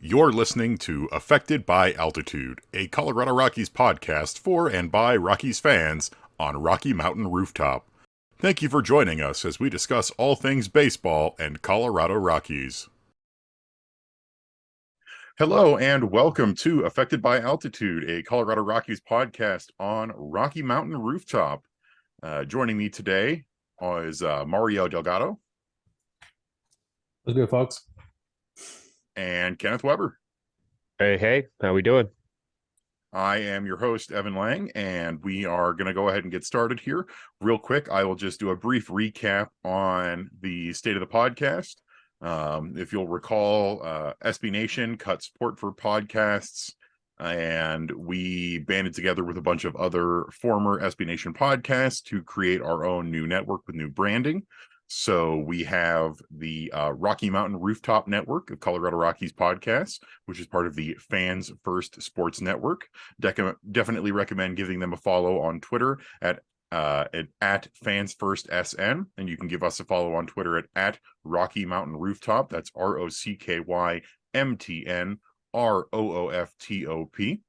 You're listening to Affected by Altitude, a Colorado Rockies podcast for and by Rockies fans on Rocky Mountain Rooftop. Thank you for joining us as we discuss all things baseball and Colorado Rockies. Hello and welcome to Affected by Altitude, a Colorado Rockies podcast on Rocky Mountain Rooftop. Joining me today is Mario Delgado. What's good, folks? And Kenneth Weber. Hey, how we doing? I am your host, Evan Lang, and we are going to go ahead and get started here. Real quick, I will just do a brief recap on the state of the podcast. If you'll recall, SB Nation cut support for podcasts, and we banded together with a bunch of other former SB Nation podcasts to create our own new network with new branding. So we have the Rocky Mountain Rooftop Network of Colorado Rockies podcasts, which is part of the Fans First Sports Network. Definitely recommend giving them a follow on Twitter at Fans First SN, and you can give us a follow on Twitter at Rocky Mountain Rooftop. That's ROCKYMTNROOFTOP.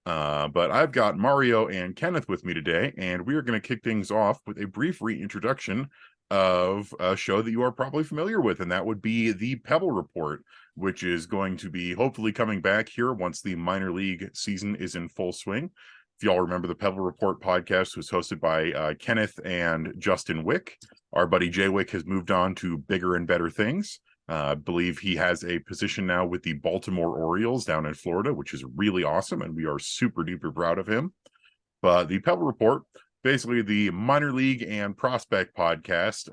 But I've got Mario and Kenneth with me today, and we are going to kick things off with a brief reintroduction of a show that you are probably familiar with, and that would be the Pebble Report, which is going to be hopefully coming back here once the minor league season is in full swing. If y'all remember, the Pebble Report podcast was hosted by Kenneth and Justin Wick. Our buddy Jay Wick has moved on to bigger and better things. I believe he has a position now with the Baltimore Orioles down in Florida, which is really awesome, and we are super duper proud of him. But the Pebble Report, basically the minor league and prospect podcast,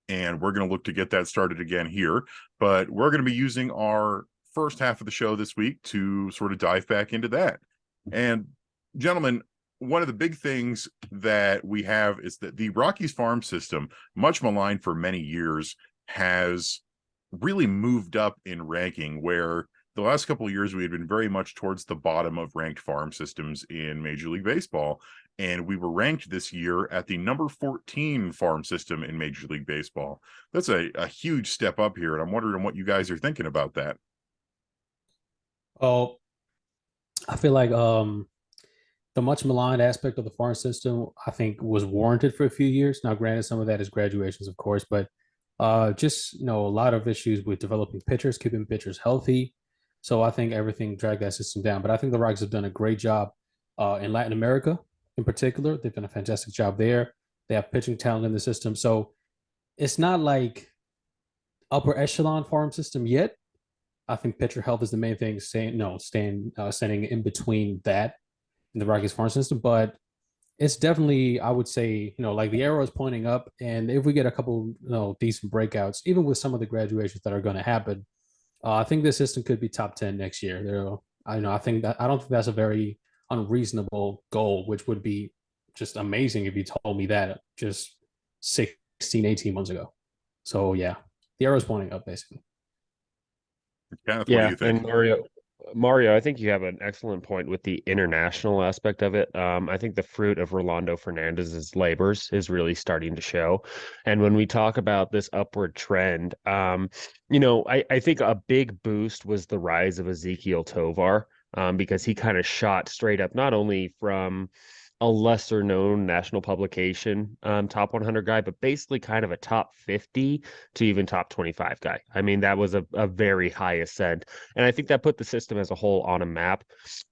and we're going to look to get that started again here. But we're going to be using our first half of the show this week to sort of dive back into that. And gentlemen, one of the big things that we have is that the Rockies farm system, much maligned for many years, has really moved up in ranking, where the last couple of years we had been very much towards the bottom of ranked farm systems in Major League Baseball, and we were ranked this year at the number 14 farm system in Major League Baseball. That's a huge step up here, and I'm wondering what you guys are thinking about that. Oh, I feel like the much maligned aspect of the farm system, I think, was warranted for a few years. Now, granted, some of that is graduations, of course, but just a lot of issues with developing pitchers, keeping pitchers healthy. So I think everything dragged that system down. But I think the Rockies have done a great job in Latin America, in particular. They've done a fantastic job there. They have pitching talent in the system, so it's not like upper echelon farm system yet. I think pitcher health is the main thing. Standing in between that and the Rockies farm system, but it's definitely, I would say, like the arrow is pointing up, and if we get a couple, decent breakouts, even with some of the graduations that are going to happen, I think the system could be top 10 next year. I don't think that's a very unreasonable goal, which would be just amazing if you told me that just 16, 18 months ago. So yeah, the arrow is pointing up basically. Kenneth, what do you think? And Mario, I think you have an excellent point with the international aspect of it. I think the fruit of Rolando Fernandez's labors is really starting to show. And when we talk about this upward trend, I think a big boost was the rise of Ezequiel Tovar, because he kind of shot straight up, not only from a lesser known national publication top 100 guy, but basically kind of a top 50 to even top 25 guy. I mean, that was a very high ascent, and I think that put the system as a whole on a map.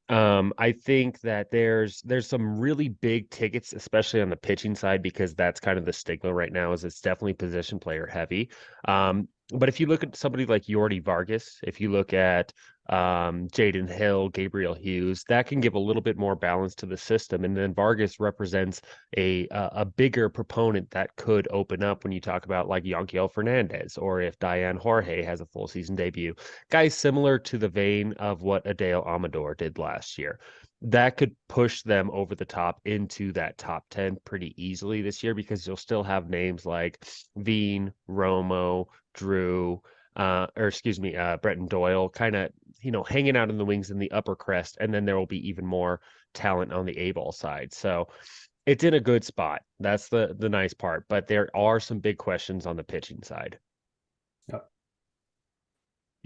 I think that there's some really big tickets, especially on the pitching side, because that's kind of the stigma right now, is it's definitely position player heavy. But if you look at somebody like Yordi Vargas, if you look at Jaden Hill, Gabriel Hughes, that can give a little bit more balance to the system. And then Vargas represents a bigger proponent that could open up when you talk about like Yanquiel Fernandez, or if Diane Jorge has a full season debut. Guys similar to the vein of what Adele Amador did last year. That could push them over the top into that top 10 pretty easily this year, because you'll still have names like Veen, Romo, Drew, Bretton Doyle, kind of, hanging out in the wings in the upper crest. And then there will be even more talent on the A-ball side. So it's in a good spot. That's the nice part. But there are some big questions on the pitching side.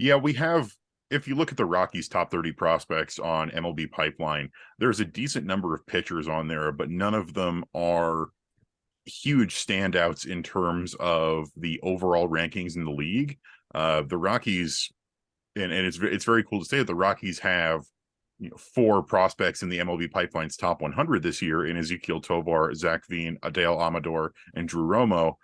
Yeah, we have. If you look at the Rockies' top 30 prospects on MLB Pipeline, there's a decent number of pitchers on there, but none of them are huge standouts in terms of the overall rankings in the league. The Rockies, and it's very cool to say that the Rockies have, you know, 4 prospects in the MLB Pipeline's top 100 this year in Ezekiel Tovar, Zach Veen, Adele Amador, and Drew Romo.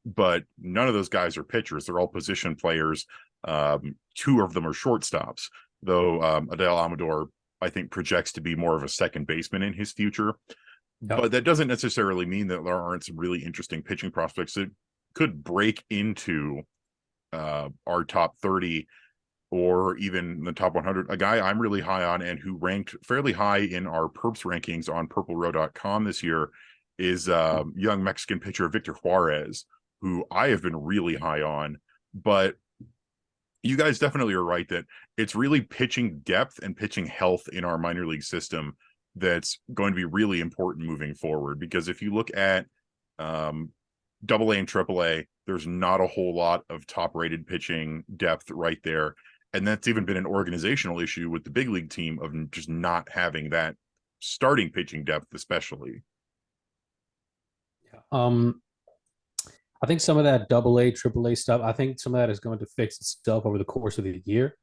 But none of those guys are pitchers; they're all position players. 2 of them are shortstops, though Adele Amador, I think, projects to be more of a second baseman in his future. Yep. But that doesn't necessarily mean that there aren't some really interesting pitching prospects that could break into our top 30 or even the top 100. A guy I'm really high on and who ranked fairly high in our perps rankings on purplerow.com this year is young Mexican pitcher Victor Juarez, who I have been really high on. But you guys definitely are right that it's really pitching depth and pitching health in our minor league system that's going to be really important moving forward. Because if you look at double A and triple A, there's not a whole lot of top rated pitching depth right there. And that's even been an organizational issue with the big league team of just not having that starting pitching depth, especially. I think some of that double A, triple A stuff, I think some of that is going to fix itself over the course of the year.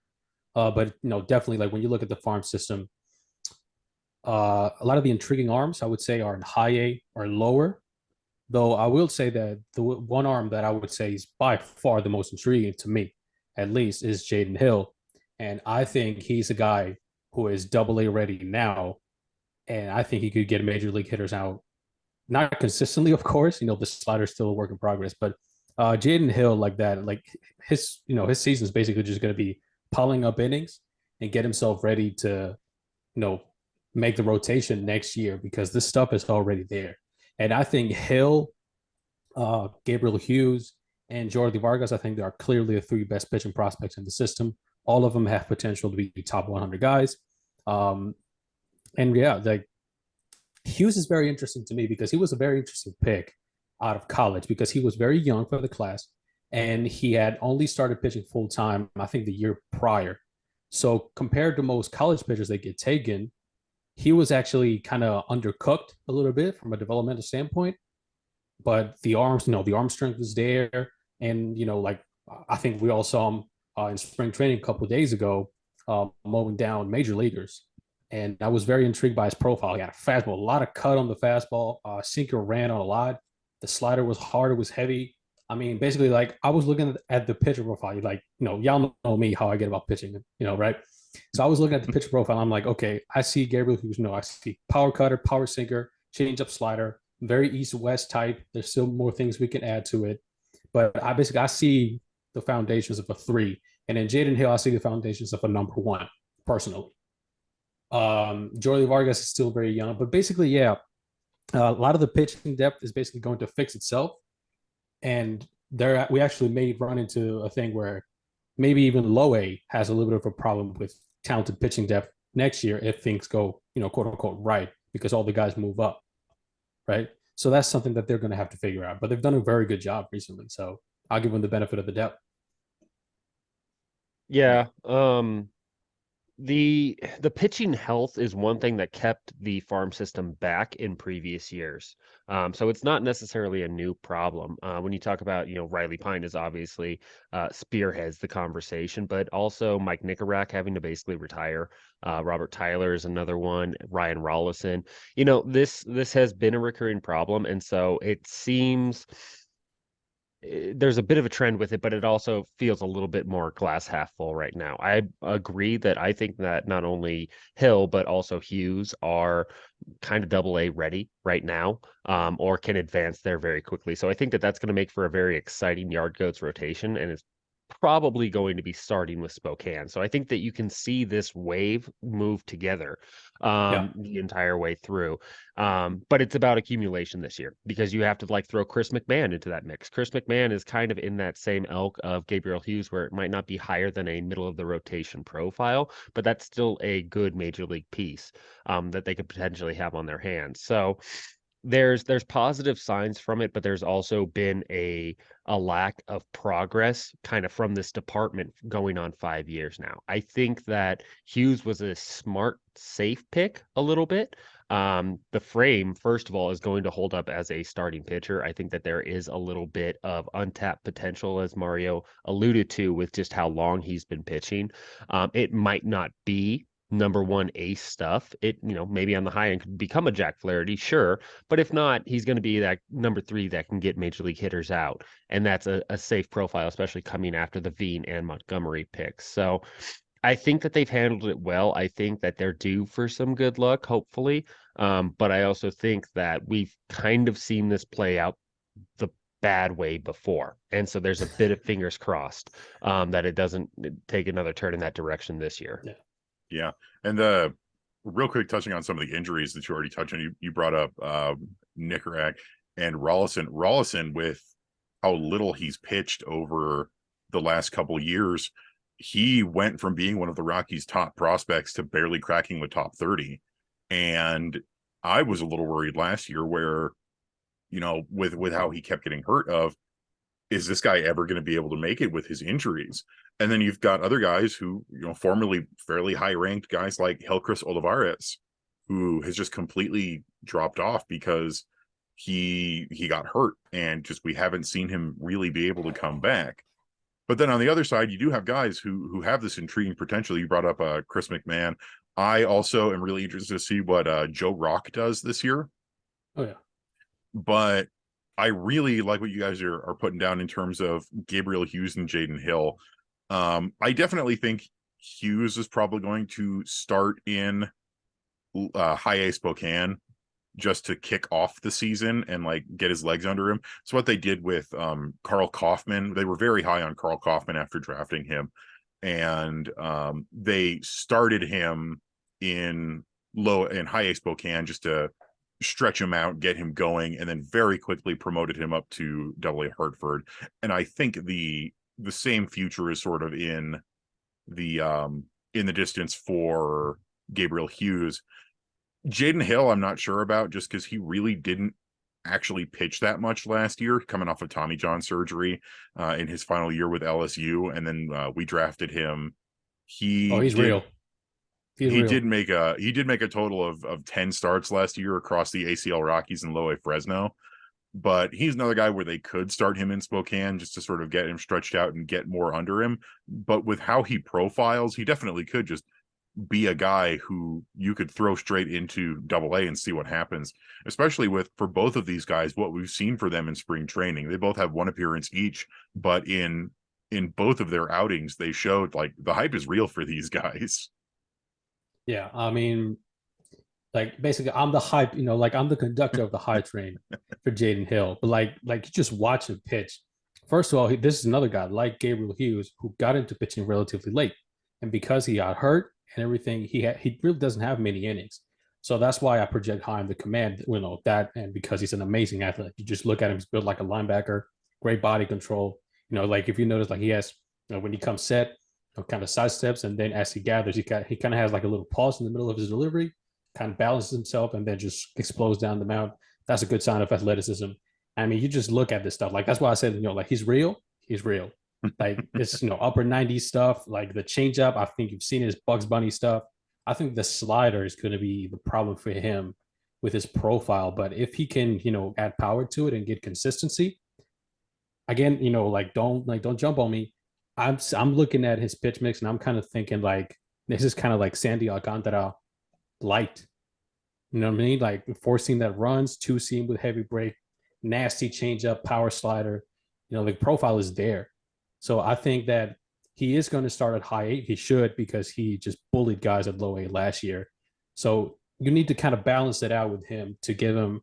But definitely, like when you look at the farm system, a lot of the intriguing arms I would say are in high A or lower. Though I will say that the one arm that I would say is by far the most intriguing to me, at least, is Jaden Hill, and I think he's a guy who is double A ready now, and I think he could get major league hitters out. Not consistently, of course. The slider's still a work in progress, but Jaden Hill like that, like his season is basically just going to be piling up innings and get himself ready to, you know, make the rotation next year because this stuff is already there. And I think Hill, Gabriel Hughes, and Jordi Vargas, I think they are clearly the 3 best pitching prospects in the system. All of them have potential to be top 100 guys. Um, and yeah, like Hughes is very interesting to me because he was a very interesting pick out of college because he was very young for the class and he had only started pitching full time, I think, the year prior. So compared to most college pitchers that get taken, he was actually kind of undercooked a little bit from a developmental standpoint. But the arm strength is there, and like I think we all saw him in spring training a couple of days ago, mowing down major leaguers, and I was very intrigued by his profile. He had a fastball, a lot of cut on the fastball. Sinker ran on a lot. The slider was hard, it was heavy. I mean, basically, like I was looking at the pitcher profile. Like, y'all know me how I get about pitching, right? So I was looking at the pitcher profile. I'm like, okay, I see Gabriel Hughes. No, I see power cutter, power sinker, change up slider, very east west type. There's still more things we can add to it, but I see the foundations of a 3, and in Jaden Hill, I see the foundations of a number 1 personally. Jordi Vargas is still very young, but basically, yeah, a lot of the pitching depth is basically going to fix itself, and we actually may run into a thing where maybe even low A has a little bit of a problem with talented pitching depth next year if things go, quote unquote, right, because all the guys move up, right? So that's something that they're going to have to figure out. But they've done a very good job recently, so I'll give them the benefit of the doubt. Yeah. The pitching health is one thing that kept the farm system back in previous years. So it's not necessarily a new problem. When you talk about, Riley Pine is obviously spearheads the conversation, but also Mike Nicorak having to basically retire. Robert Tyler is another one. Ryan Rollison. This has been a recurring problem, and so it seems there's a bit of a trend with it, but it also feels a little bit more glass half full right now. I agree that I think that not only Hill, but also Hughes are kind of double A ready right now, or can advance there very quickly. So I think that that's going to make for a very exciting Yard Goats rotation, and it's probably going to be starting with Spokane. So I think that you can see this wave move together the entire way through. But it's about accumulation this year because you have to throw Chris McMahon into that mix. Chris McMahon is kind of in that same elk of Gabriel Hughes where it might not be higher than a middle of the rotation profile, but that's still a good major league piece that they could potentially have on their hands. So there's positive signs from it, but there's also been a lack of progress kind of from this department going on 5 years now. I think that Hughes was a smart, safe pick a little bit. The frame, first of all, is going to hold up as a starting pitcher. I think that there is a little bit of untapped potential, as Mario alluded to, with just how long he's been pitching. It might not be number one ace stuff. It, maybe on the high end could become a Jack Flaherty, sure. But if not, he's going to be that number three that can get major league hitters out. And that's a safe profile, especially coming after the Veen and Montgomery picks. So I think that they've handled it well. I think that they're due for some good luck, hopefully. But I also think that we've kind of seen this play out the bad way before. And so there's a bit of fingers crossed that it doesn't take another turn in that direction this year. Yeah. Yeah. And real quick, touching on some of the injuries that you already touched on, you brought up Nickerack and Rollison. Rollison, with how little he's pitched over the last couple years, he went from being one of the Rockies' top prospects to barely cracking the top 30. And I was a little worried last year where, with how he kept getting hurt, is this guy ever going to be able to make it with his injuries? And then you've got other guys who, formerly fairly high-ranked guys like Helcris Olivares, who has just completely dropped off because he got hurt, and just we haven't seen him really be able to come back. But then on the other side, you do have guys who have this intriguing potential. You brought up Chris McMahon. I also am really interested to see what Joe Rock does this year. Oh, yeah. But I really like what you guys are putting down in terms of Gabriel Hughes and Jaden Hill. I definitely think Hughes is probably going to start in High A Spokane just to kick off the season and get his legs under him. So what they did with Carl Kaufman, they were very high on Carl Kaufman after drafting him, and they started him in High A Spokane just to stretch him out, get him going, and then very quickly promoted him up to Double A Hartford. And I think the same future is sort of in the distance for Gabriel Hughes. Jaden Hill, I'm not sure about, just because he really didn't actually pitch that much last year, coming off of Tommy John surgery in his final year with LSU, and then we drafted him. He's real. He did make a total of 10 starts last year across the ACL Rockies and Low A Fresno. But he's another guy where they could start him in Spokane just to sort of get him stretched out and get more under him. But with how he profiles, he definitely could just be a guy who you could throw straight into Double A and see what happens, especially for both of these guys, what we've seen for them in spring training. They both have one appearance each, but in both of their outings, they showed the hype is real for these guys. Yeah, I mean, basically, I'm the hype. I'm the conductor of the hype train for Jaden Hill. But you just watch him pitch. First of all, this is another guy like Gabriel Hughes who got into pitching relatively late, and because he got hurt and everything, he really doesn't have many innings. So that's why I project high in the command. That, and because he's an amazing athlete. You just look at him; he's built like a linebacker, great body control. If you notice, he has when he comes set, kind of sidesteps, and then as he gathers, he kind of has a little pause in the middle of his delivery, kind of balances himself, and then just explodes down the mound. That's a good sign of athleticism. I mean, you just look at this stuff. That's why I said, he's real. He's real. It's upper 90s stuff. The changeup, I think you've seen his Bugs Bunny stuff. I think the slider is going to be the problem for him with his profile. But if he can, add power to it and get consistency, again, don't jump on me. I'm looking at his pitch mix and I'm kind of thinking this is kind of like Sandy Alcantara light. You know what I mean? Forcing that runs, two seam with heavy break, nasty changeup, power slider. The profile is there. So I think that he is going to start at high A. He should, because he just bullied guys at low A last year. So you need to kind of balance it out with him to give him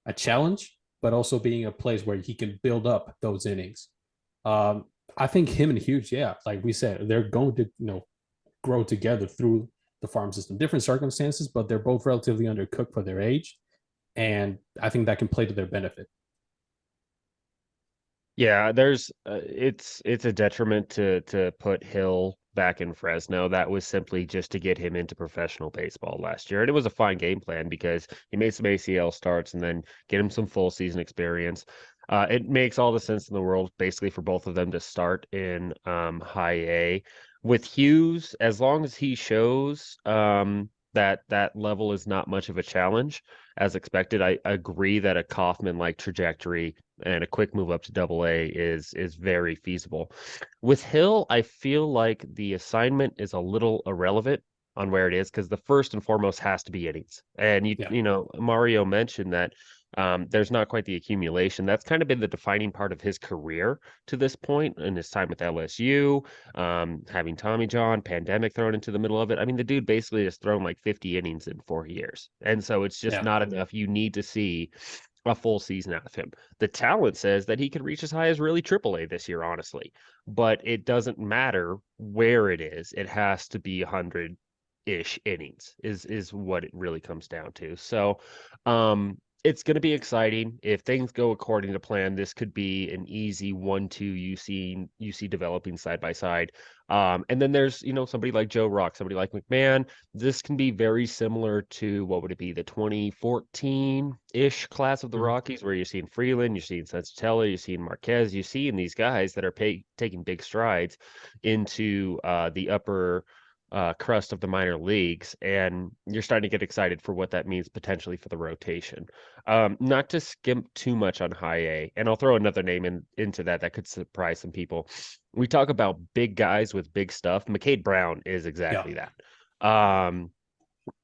a challenge, but also being a place where he can build up those innings. I think him and Hughes, yeah, like we said, they're going to grow together through the farm system. Different circumstances, but they're both relatively undercooked for their age, and I think that can play to their benefit. Yeah, there's it's a detriment to put Hill back in Fresno. That was simply just to get him into professional baseball last year. And it was a fine game plan because he made some ACL starts and then get him some full season experience. It makes all the sense in the world basically for both of them to start in high A. With Hughes, as long as he shows that level is not much of a challenge as expected. I agree that a Kaufman like trajectory and a quick move up to double A is very feasible. With Hill, I feel like the assignment is a little irrelevant on where it is because the first and foremost has to be innings. And Yeah. you know, Mario mentioned that there's not quite the accumulation. That's kind of been the defining part of his career to this point in his time with LSU, having Tommy John, pandemic thrown into the middle of it. I mean, the dude basically has thrown like 50 innings in 4 years. And so it's just Yeah. not enough. You need to see a full season out of him. The talent says that he could reach as high as really AAA this year, honestly. But it doesn't matter where it is. It has to be 100-ish innings is what it really comes down to. So, it's going to be exciting. If things go according to plan, this could be an easy 1-2 you see developing side by side. And then there's, you know, somebody like Joe Rock, somebody like McMahon. This can be very similar to what would it be, the 2014-ish class of the Mhm. Rockies, where you're seeing Freeland, you're seeing Sensatella, you're seeing Marquez, you're seeing these guys that are taking big strides into the upper crust of the minor leagues, and you're starting to get excited for what that means potentially for the rotation. Not to skimp too much on high A, and I'll throw another name into that could surprise some people. We talk about big guys with big stuff. McCade Brown is Yeah. exactly that. Um,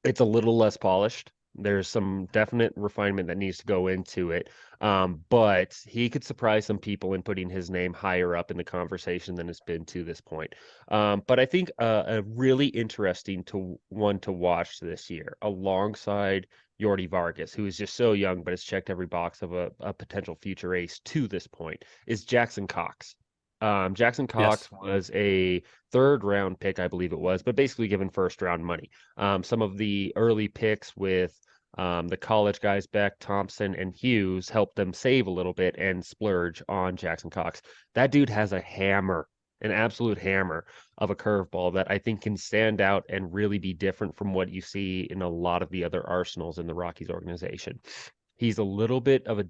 it's a little less polished. There's some definite refinement that needs to go into it. But he could surprise some people in putting his name higher up in the conversation than it's been to this point. But I think a really interesting one to watch this year, alongside Yordi Vargas, who is just so young but has checked every box of a potential future ace to this point, is Jackson Cox. Jackson Yes. Cox was a third round pick, I believe it was, but basically given first round money. Some of the early picks with the college guys, Beck, Thompson, and Hughes, helped them save a little bit and splurge on Jackson Cox. That dude has a hammer, an absolute hammer of a curveball that I think can stand out and really be different from what you see in a lot of the other arsenals in the Rockies organization. He's a little bit of a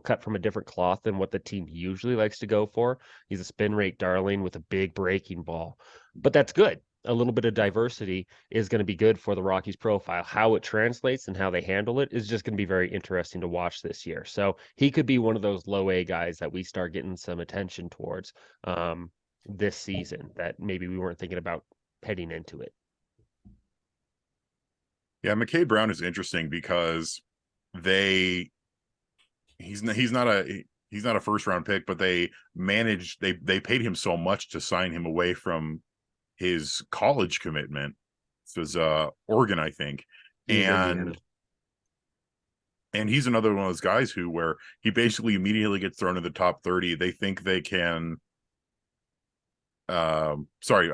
cut from a different cloth than what the team usually likes to go for. He's a spin rate darling with a big breaking ball, but that's good. A little bit of diversity is going to be good for the Rockies profile. How it translates and how they handle it is just going to be very interesting to watch this year. So he could be one of those low A guys that we start getting some attention towards this season that maybe we weren't thinking about heading into it. Yeah, McCade Brown is interesting because they he's not a first round pick, but they paid him so much to sign him away from his college commitment. This was Oregon, I think. He was Indiana. And he's another one of those guys where he basically immediately gets thrown in the top 30. They think they can sorry,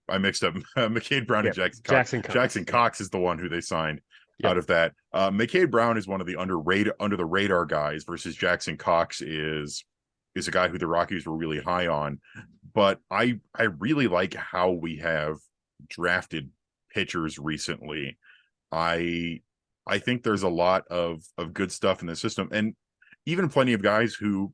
I mixed up McCade Brown and Jackson Cox. Jackson Cox. Jackson Cox is the one who they signed Yep. out of that. McCade Brown is one of the under the radar guys versus Jackson Cox is a guy who the Rockies were really high on. But I really like how we have drafted pitchers recently. I think there's a lot of good stuff in the system, and even plenty of guys who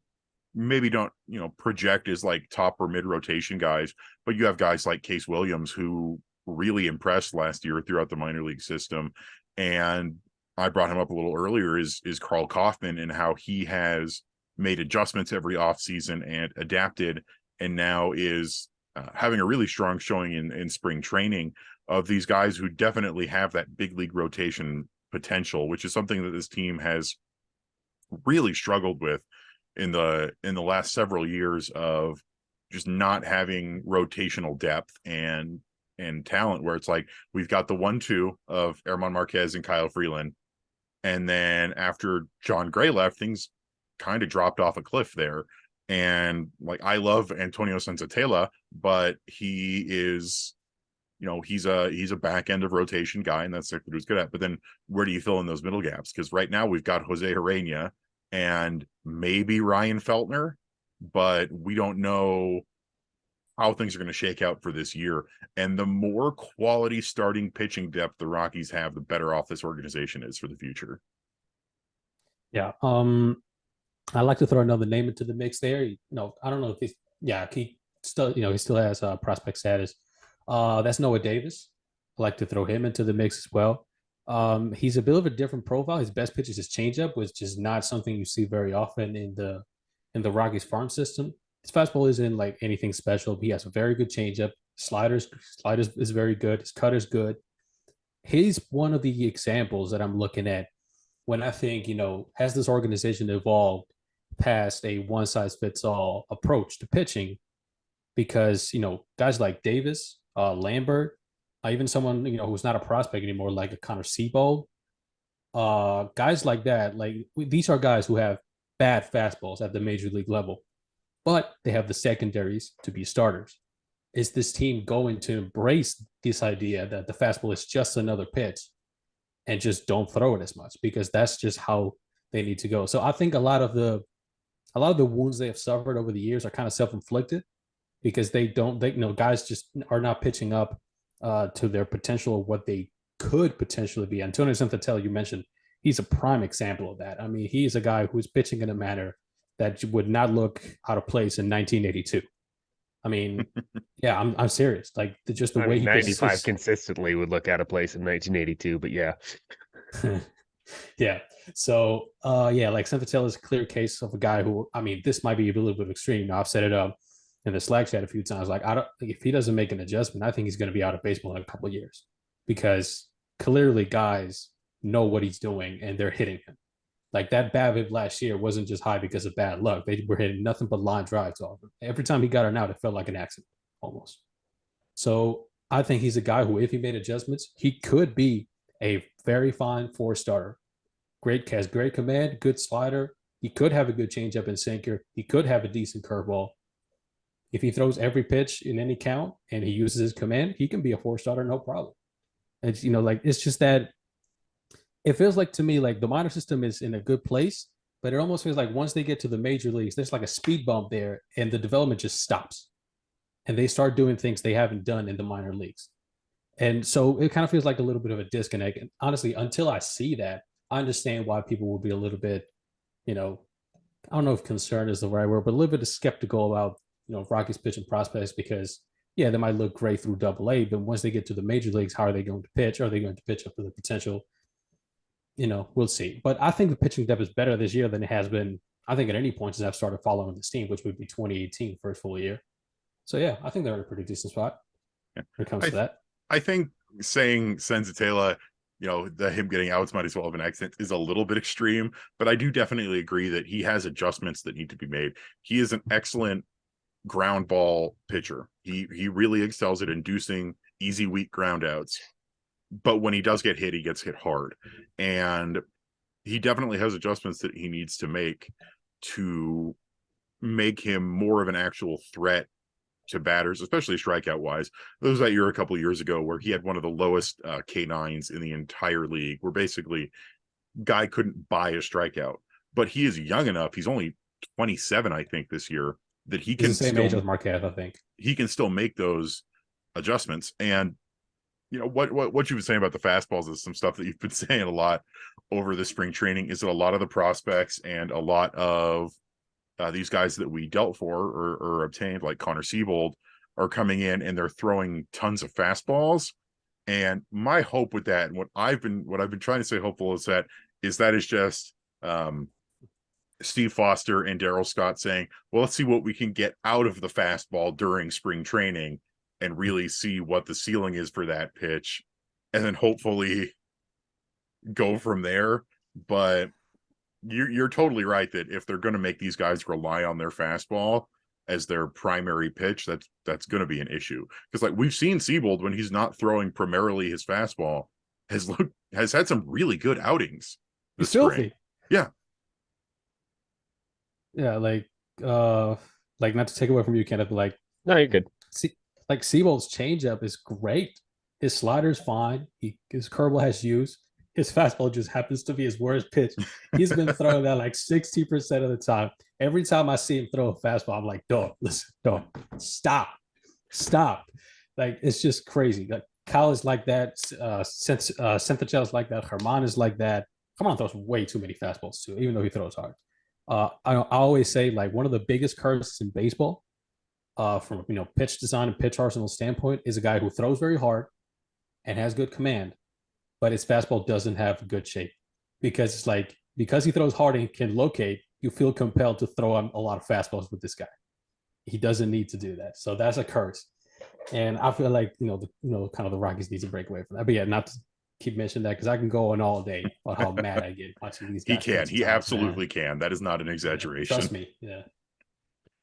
maybe don't project as like top or mid rotation guys, but you have guys like Case Williams who really impressed last year throughout the minor league system. And I brought him up a little earlier is Carl Kaufman and how he has made adjustments every offseason and adapted, and now is having a really strong showing in spring training of these guys who definitely have that big league rotation potential, which is something that this team has really struggled with in the last several years of just not having rotational depth and talent, where it's like we've got the 1-2 of Herman Marquez and Kyle Freeland, and then after John Gray left, things kind of dropped off a cliff there. And like, I love Antonio Sensatella, but he is he's a back end of rotation guy, and that's what he's good at. But then where do you fill in those middle gaps? Because right now we've got Jose Herena and maybe Ryan Feltner, but we don't know how things are going to shake out for this year. And the more quality starting pitching depth the Rockies have, the better off this organization is for the future. Yeah. I like to throw another name into the mix there. I don't know if he still, he still has prospect status. That's Noah Davis. I like to throw him into the mix as well. He's a bit of a different profile. His best pitch is his changeup, which is not something you see very often in the Rockies farm system. His fastball isn't like anything special. He has a very good changeup. Sliders is very good. His cut is good. He's one of the examples that I'm looking at when I think, has this organization evolved past a one size fits all approach to pitching? Because, guys like Davis, Lambert, even someone, who's not a prospect anymore, like a Connor Seabold, guys like that, these are guys who have bad fastballs at the major league level, but they have the secondaries to be starters. Is this team going to embrace this idea that the fastball is just another pitch and just don't throw it as much, because that's just how they need to go? So I think a lot of the wounds they have suffered over the years are kind of self-inflicted, because guys just are not pitching up to their potential of what they could potentially be. Antonio Santatelli, you mentioned, he's a prime example of that. I mean, he's a guy who's pitching in a manner that would not look out of place in 1982. I mean, yeah, I'm serious. Like just the way he 95 consistently would look out of place in 1982, but yeah. Yeah. So, yeah, like Santatelli is a clear case of a guy who, I mean, this might be a little bit extreme. I've set it up in the Slack chat a few times. Like, I don't think if he doesn't make an adjustment, I think he's going to be out of baseball in a couple of years, because clearly guys know what he's doing and they're hitting him. Like that BABIP last year wasn't just high because of bad luck. They were hitting nothing but line drives off him. Every time he got an out, it felt like an accident almost. So I think he's a guy who, if he made adjustments, he could be a very fine four-starter. Has great command, good slider. He could have a good changeup and sinker. He could have a decent curveball. If he throws every pitch in any count and he uses his command, he can be a four-starter, no problem. It's it's just that it feels like to me like the minor system is in a good place, but it almost feels like once they get to the major leagues, there's like a speed bump there, and the development just stops, and they start doing things they haven't done in the minor leagues. And so it kind of feels like a little bit of a disconnect. And honestly, until I see that, I understand why people will be a little bit, I don't know if concern is the right word, but a little bit skeptical about, Rockies pitching prospects, because yeah, they might look great through AA, but once they get to the major leagues, how are they going to pitch? Are they going to pitch up to the potential? We'll see. But I think the pitching depth is better this year than it has been, I think, at any point since I've started following this team, which would be 2018, first full year. So yeah, I think they're in a pretty decent spot when it comes to that. I think saying Senzatela, him getting outs might as well have an accident is a little bit extreme, but I do definitely agree that he has adjustments that need to be made. He is an excellent ground ball pitcher. He really excels at inducing easy, weak ground outs. But when he does get hit, he gets hit hard. And he definitely has adjustments that he needs to make him more of an actual threat to batters, especially strikeout wise. There was that year a couple of years ago where he had one of the lowest K9s in the entire league, where basically guy couldn't buy a strikeout. But he is young enough. He's only 27, I think, this year, that he can the same age as Marquez, I think. He can still make those adjustments. And what you've been saying about the fastballs is some stuff that you've been saying a lot over the spring training, is that a lot of the prospects and a lot of these guys that we dealt for or obtained, like Connor Seabold, are coming in and they're throwing tons of fastballs. And my hope with that, and what I've been trying to say hopeful is that is just Steve Foster and Darryl Scott saying, well, let's see what we can get out of the fastball during spring training and really see what the ceiling is for that pitch, and then hopefully go from there. But you're totally right that if they're going to make these guys rely on their fastball as their primary pitch, that's going to be an issue. Because like we've seen Seabold, when he's not throwing primarily his fastball, has had some really good outings this spring. Filthy. Yeah. Yeah, like not to take away from you, Kenneth, but no, you're good. Seabold's changeup is great. His slider's fine. His curveball has use. his fastball just happens to be his worst pitch. He's been throwing that like 60% of the time. Every time I see him throw a fastball, I'm like, dog, listen, dog, stop. Like, it's just crazy. Like, Kyle is like that. Synthetical is like that. Herman is like that. Herman throws way too many fastballs too, even though he throws hard. I always say, like, one of the biggest curses in baseball, from pitch design and pitch arsenal standpoint, is a guy who throws very hard and has good command, but his fastball doesn't have good shape, because it's like, because he throws hard and can locate, you feel compelled to throw him a lot of fastballs with this guy. He doesn't need to do that, so that's a curse. And I feel like kind of the Rockies need to break away from that. But yeah, not to keep mentioning that, because I can go on all day about how mad I get watching these guys. He absolutely can. That is not an exaggeration. Trust me. Yeah.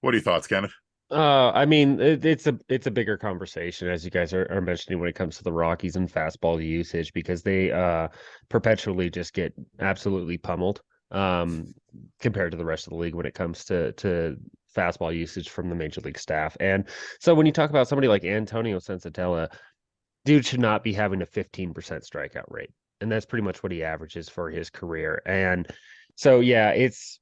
What are your thoughts, Kenneth? I mean, it's a bigger conversation, as you guys are mentioning, when it comes to the Rockies and fastball usage, because they perpetually just get absolutely pummeled compared to the rest of the league when it comes to fastball usage from the major league staff. And so when you talk about somebody like Antonio Sensatella, dude should not be having a 15% strikeout rate, and that's pretty much what he averages for his career. And so yeah, it's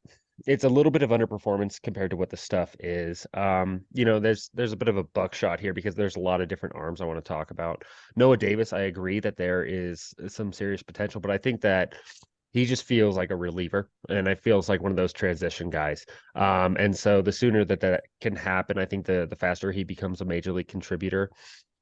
a little bit of underperformance compared to what the stuff is. There's a bit of a buckshot here because there's a lot of different arms I want to talk about. Noah Davis, I agree that there is some serious potential, but I think that he just feels like a reliever, and I feels like one of those transition guys. And so the sooner that can happen, I think the faster he becomes a major league contributor.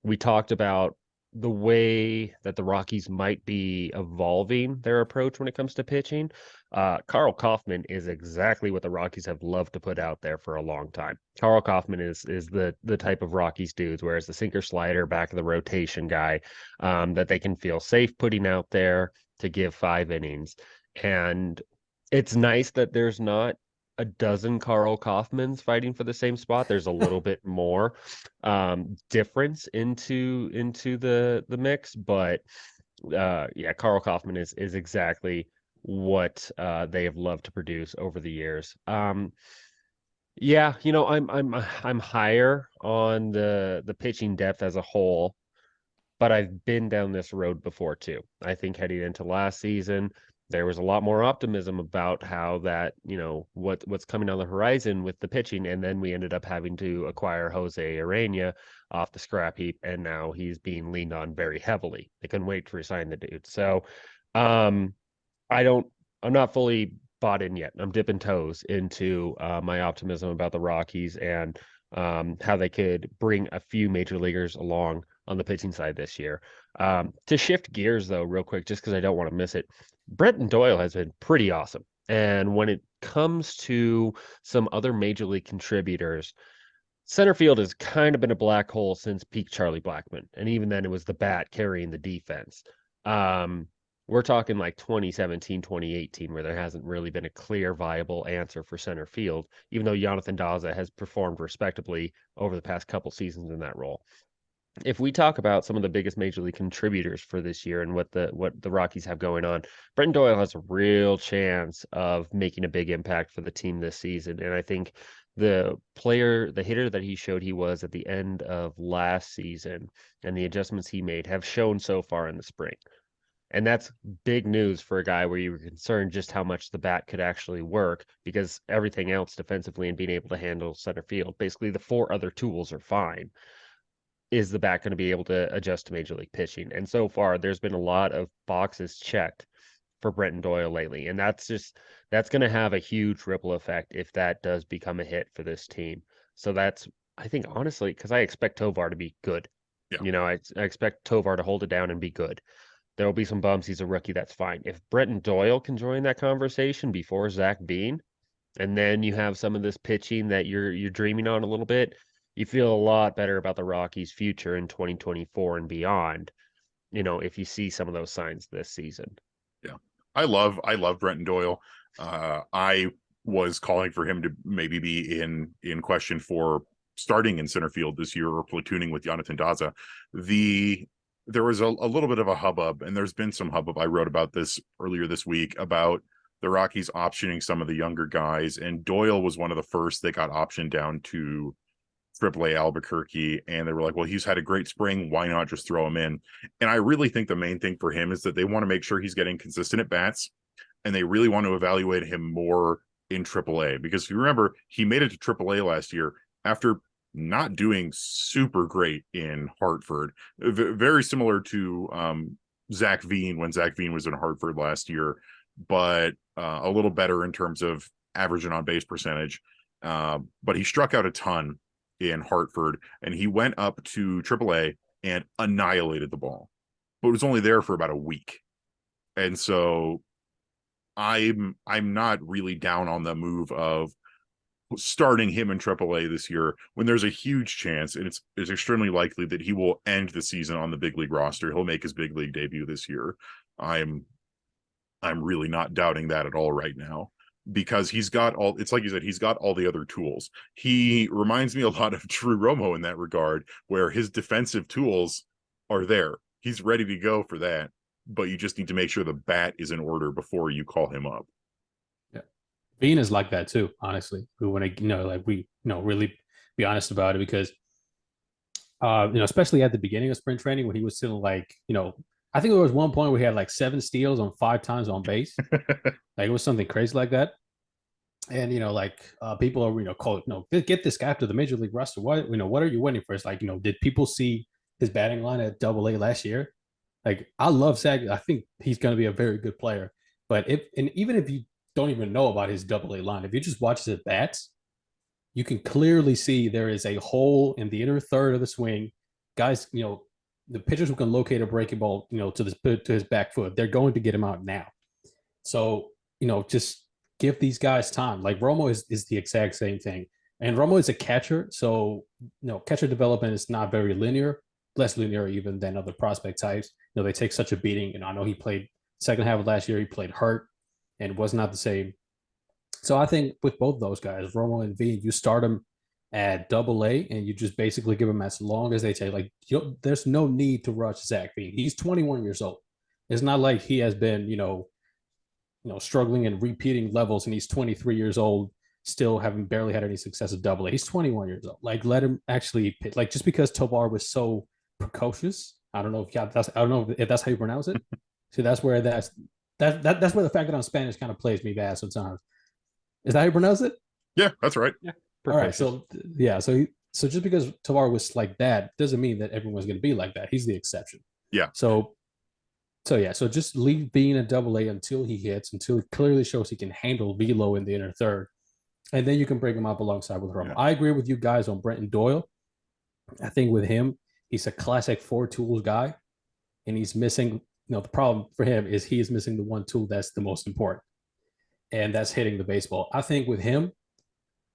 We talked about the way that the Rockies might be evolving their approach when it comes to pitching. Carl Kaufman is exactly what the Rockies have loved to put out there for a long time. Carl Kaufman is the type of Rockies dudes, whereas the sinker slider, back of the rotation guy, that they can feel safe putting out there to give 5 innings. And it's nice that there's not a dozen Carl Kaufmans fighting for the same spot. There's a little bit more difference into the mix, but yeah, Carl Kaufman is exactly what they have loved to produce over the years. Yeah, I'm higher on the pitching depth as a whole, but I've been down this road before too. I think heading into last season, there was a lot more optimism about how that, what's coming on the horizon with the pitching, and then we ended up having to acquire Jose Urena off the scrap heap, and now he's being leaned on very heavily. They couldn't wait to resign the dude. So, I'm not fully bought in yet. I'm dipping toes into my optimism about the Rockies and how they could bring a few major leaguers along on the pitching side this year. To shift gears, though, real quick, just because I don't want to miss it, Brenton Doyle has been pretty awesome. And when it comes to some other major league contributors, center field has kind of been a black hole since peak Charlie Blackmon. And even then, it was the bat carrying the defense. We're talking like 2017, 2018, where there hasn't really been a clear, viable answer for center field, even though Jonathan Daza has performed respectably over the past couple seasons in that role. If we talk about some of the biggest major league contributors for this year and what the Rockies have going on, Brenton Doyle has a real chance of making a big impact for the team this season. And I think the hitter that he showed he was at the end of last season and the adjustments he made have shown so far in the spring. And that's big news for a guy where you were concerned just how much the bat could actually work, because everything else defensively and being able to handle center field, basically the 4 other tools are fine. Is the bat going to be able to adjust to major league pitching? And so far, there's been a lot of boxes checked for Brenton Doyle lately. And that's going to have a huge ripple effect if that does become a hit for this team. So I think, honestly, because I expect Tovar to be good. Yeah. I expect Tovar to hold it down and be good. There will be some bumps. He's a rookie. That's fine. If Brenton Doyle can join that conversation before Zach Bean, and then you have some of this pitching that you're dreaming on a little bit, you feel a lot better about the Rockies' future in 2024 and beyond, if you see some of those signs this season. Yeah. I love Brenton Doyle. I was calling for him to maybe be in question for starting in center field this year or platooning with Jonathan Daza. There was a little bit of a hubbub, and there's been some hubbub. I wrote about this earlier this week about the Rockies optioning some of the younger guys, and Doyle was one of the first that got optioned down to AAA Albuquerque, and they were like, well, he's had a great spring. Why not just throw him in? And I really think the main thing for him is that they want to make sure he's getting consistent at bats, and they really want to evaluate him more in AAA. Because if you remember, he made it to AAA last year after not doing super great in Hartford. Very similar to Zach Veen when Zach Veen was in Hartford last year, but a little better in terms of average and on base percentage. But he struck out a ton in Hartford, and he went up to AAA and annihilated the ball, but was only there for about a week. And so I'm not really down on the move of starting him in AAA this year when there's a huge chance, and it's extremely likely that he will end the season on the big league roster. He'll make his big league debut this year. I'm really not doubting that at all right now, because he's got all, it's like you said, he's got all the other tools. He reminds me a lot of Drew Romo in that regard, where his defensive tools are there. He's ready to go for that, but you just need to make sure the bat is in order before you call him up. Yeah. Bean is like that too, honestly. We want to, really be honest about it, because, especially at the beginning of spring training when he was still like, I think there was one point where he had like 7 steals on 5 times on base. Like it was something crazy like that. And people are called get this guy to the major league roster. What are you waiting for? It's like, did people see his batting line at AA last year? Like, I love Zach. I think he's going to be a very good player. But even if you don't even know about his AA line, if you just watch his at bats, you can clearly see there is a hole in the inner third of the swing. Guys, the pitchers who can locate a breaking ball, to his back foot, they're going to get him out now. So, just give these guys time. Like Romo is the exact same thing. And Romo is a catcher. So, catcher development is not very linear, less linear even than other prospect types. They take such a beating. And I know he played second half of last year, he played hurt and was not the same. So I think with both those guys, Romo and V, you start them at AA and you just basically give them as long as they take. Like, there's no need to rush Zach V. He's 21 years old. It's not like he has been, struggling and repeating levels, and he's 23 years old, still having barely had any success at AA. He's 21 years old. Like, let him actually pitch. Like, just because Tovar was so precocious, I don't know if that's how you pronounce it. See, that's where that's where the fact that I'm Spanish kind of plays me bad sometimes. Is that how you pronounce it? Yeah, that's right. Yeah. All right. So just because Tovar was like that doesn't mean that everyone's going to be like that. He's the exception. Yeah. So just leave Bean at AA until he clearly shows he can handle velo in the inner third, and then you can bring him up alongside with Romo. Yeah. I agree with you guys on Brenton Doyle. I think with him, he's a classic 4 tools guy, and he's missing. The problem for him is he is missing the one tool that's the most important, and that's hitting the baseball. I think with him,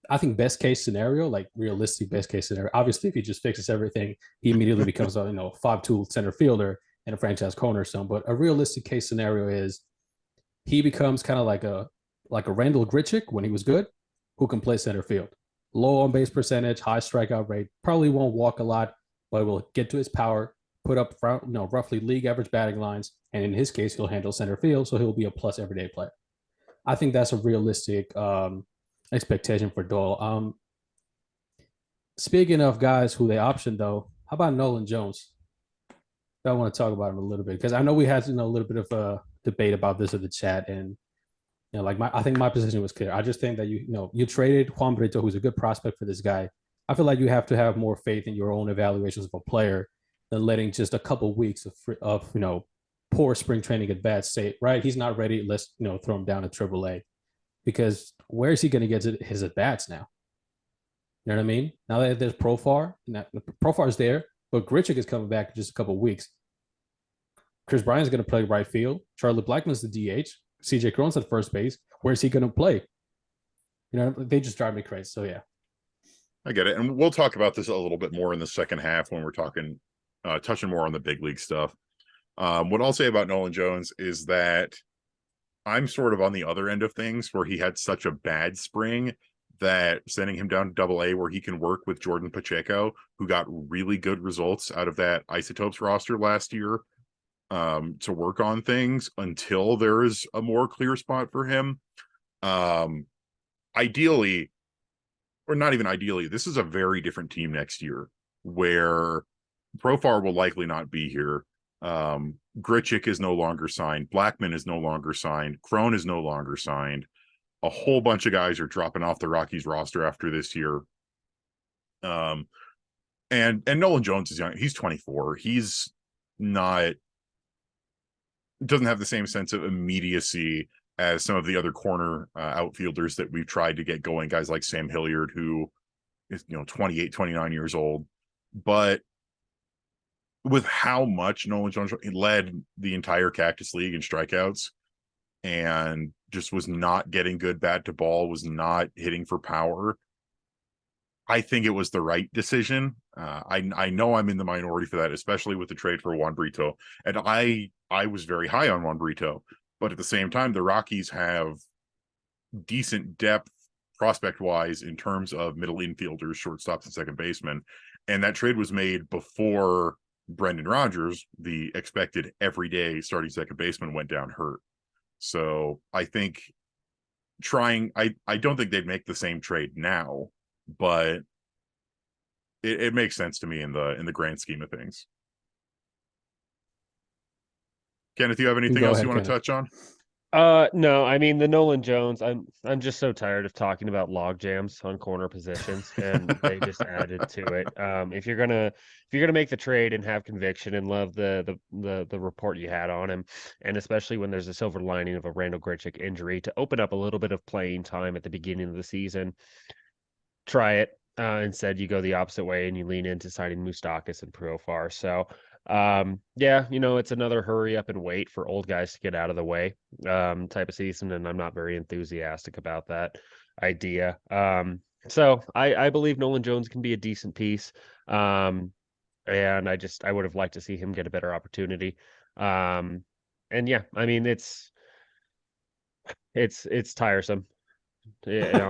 best case scenario, like realistic best case scenario, obviously if he just fixes everything, he immediately becomes a 5-tool center fielder and a franchise cornerstone. But a realistic case scenario is he becomes kind of like a Randall Grichuk when he was good, who can play center field. Low on base percentage, high strikeout rate, probably won't walk a lot, but will get to his power, put up roughly league average batting lines, and in his case, he'll handle center field, so he'll be a plus everyday player. I think that's a realistic expectation for Doyle. Speaking of guys who they optioned, though, how about Nolan Jones? I want to talk about him a little bit because I know we had a little bit of a debate about this in the chat, and I think my position was clear. I just think that you traded Juan Brito, who's a good prospect for this guy. I feel like you have to have more faith in your own evaluations of a player than letting just a couple of weeks of poor spring training at bats say, right, he's not ready, let's throw him down to AAA, because where is he going to get his at bats now? You know what I mean? Now that there's Profar, Profar's there, but Grichuk is coming back in just a couple of weeks. Chris Bryant's going to play right field. Charlie Blackmon's the DH. CJ Cron's at first base. Where's he going to play? They just drive me crazy. So yeah, I get it, and we'll talk about this a little bit more in the second half when we're talking, touching more on the big league stuff. What I'll say about Nolan Jones is that I'm sort of on the other end of things, where he had such a bad spring that sending him down to AA, where he can work with Jordan Pacheco, who got really good results out of that Isotopes roster last year, to work on things until there is a more clear spot for him. Ideally, or not even ideally, this is a very different team next year where Profar will likely not be here. Grichuk is no longer signed. Blackman is no longer signed. Crone is no longer signed. A whole bunch of guys are dropping off the Rockies roster after this year. And Nolan Jones is young. He's 24. He's not, doesn't have the same sense of immediacy as some of the other corner outfielders that we've tried to get going. Guys like Sam Hilliard, who is 28, 29 years old. But with how much Nolan Jones led the entire Cactus League in strikeouts and just was not getting good bat to ball, was not hitting for power, I think it was the right decision. I know I'm in the minority for that, especially with the trade for Juan Brito. And I was very high on Juan Brito, but at the same time, the Rockies have decent depth prospect-wise in terms of middle infielders, shortstops, and second basemen. And that trade was made before Brendan Rodgers, the expected everyday starting second baseman, went down hurt. So I think I don't think they'd make the same trade now, but it makes sense to me in the grand scheme of things. Kenneth, do you have anything else you want to touch on? No, I mean the Nolan Jones, I'm just so tired of talking about log jams on corner positions, and they just added to it. If you're gonna make the trade and have conviction and love the report you had on him, and especially when there's a silver lining of a Randall Grichuk injury to open up a little bit of playing time at the beginning of the season, try it. Instead, you go the opposite way and you lean into signing Moustakas and Profar. So, yeah, it's another hurry up and wait for old guys to get out of the way type of season, and I'm not very enthusiastic about that idea. So I believe Nolan Jones can be a decent piece, and I would have liked to see him get a better opportunity. And yeah, I mean it's tiresome. Yeah,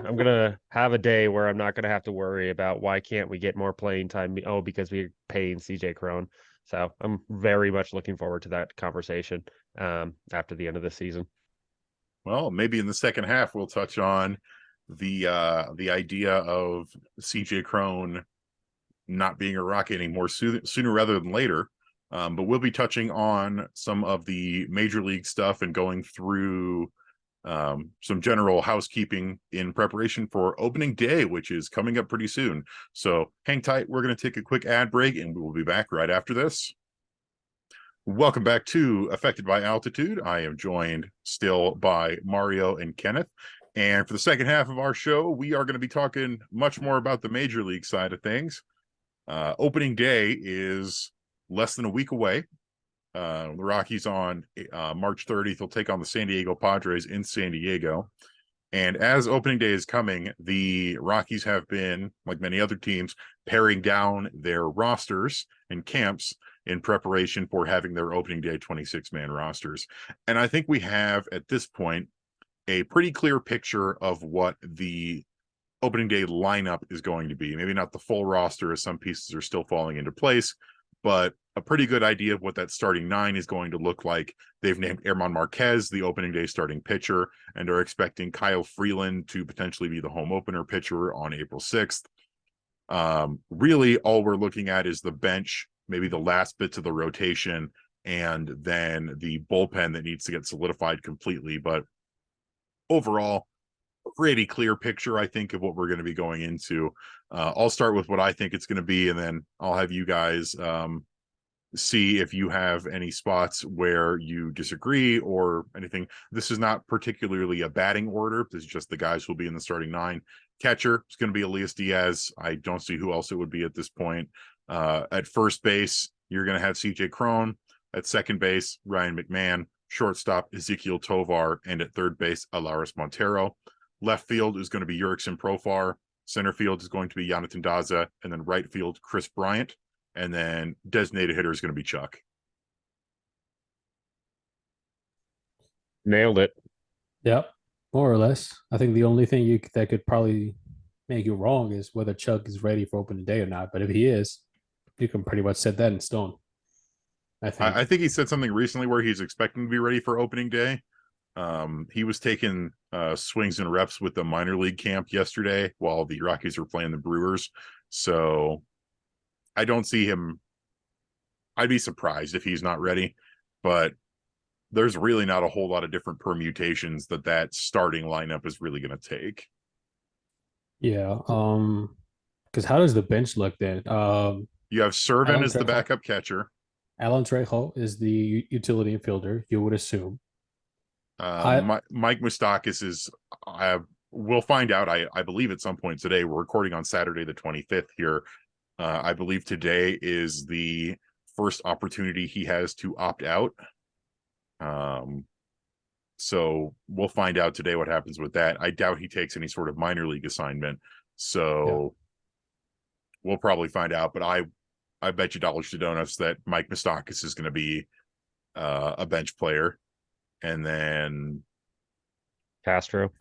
I'm gonna have a day where I'm not gonna have to worry about why can't we get more playing time. Oh, because we're paying CJ Crone. So I'm very much looking forward to that conversation after the end of the season. Well, maybe in the second half we'll touch on the idea of CJ Crone not being a Rocky anymore sooner rather than later. But we'll be touching on some of the major league stuff and going through some general housekeeping in preparation for opening day, which is coming up pretty soon. So hang tight. We're going to take a quick ad break and we will be back right after this. Welcome back to Affected by Altitude. I am joined still by Mario and Kenneth. And for the second half of our show, we are going to be talking much more about the major league side of things. Opening day is less than a week away. The Rockies on March 30th will take on the San Diego Padres in San Diego. And as opening day is coming, the Rockies have been, like many other teams, paring down their rosters and camps in preparation for having their opening day 26-man rosters. And I think we have, at this point, a pretty clear picture of what the opening day lineup is going to be. Maybe not the full roster, as some pieces are still falling into place, but a pretty good idea of what that starting nine is going to look like. They've named Herman Marquez the opening day starting pitcher and are expecting Kyle Freeland to potentially be the home opener pitcher on April 6th. Really, all we're looking at is the bench, maybe the last bits of the rotation, and then the bullpen that needs to get solidified completely. But overall, pretty clear picture, I think, of what we're going to be going into. I'll start with what I think it's going to be, and then I'll have you guys see if you have any spots where you disagree or anything. This is not particularly a batting order. This is just the guys who will be in the starting nine. Catcher is going to be Elias Diaz. I don't see who else it would be at this point. At first base, you're going to have CJ Crone. At second base, Ryan McMahon. Shortstop, Ezekiel Tovar. And at third base, Alaris Montero. Left field is going to be Jurickson Profar. Center field is going to be Jonathan Daza. And then right field, Chris Bryant. And then designated hitter is going to be Chuck. Nailed it. Yep, more or less. I think the only thing that could probably make you wrong is whether Chuck is ready for opening day or not. But if he is, you can pretty much set that in stone. I think he said something recently where he's expecting to be ready for opening day. He was taking swings and reps with the minor league camp yesterday while the Rockies were playing the Brewers. So I don't see him. I'd be surprised if he's not ready, but there's really not a whole lot of different permutations that starting lineup is really going to take. Yeah. Because how does the bench look then? You have Servin Alan as the Trejo. backup catcher. Alan Trejo is the utility infielder, you would assume. I Mike Moustakas is. We'll find out. I believe at some point today. We're recording on Saturday the 25th here. I believe today is the first opportunity he has to opt out. So we'll find out today what happens with that. I doubt he takes any sort of minor league assignment. So we'll probably find out. But I bet you dollars to donuts that Mike Moustakas is going to be a bench player. And then Castro.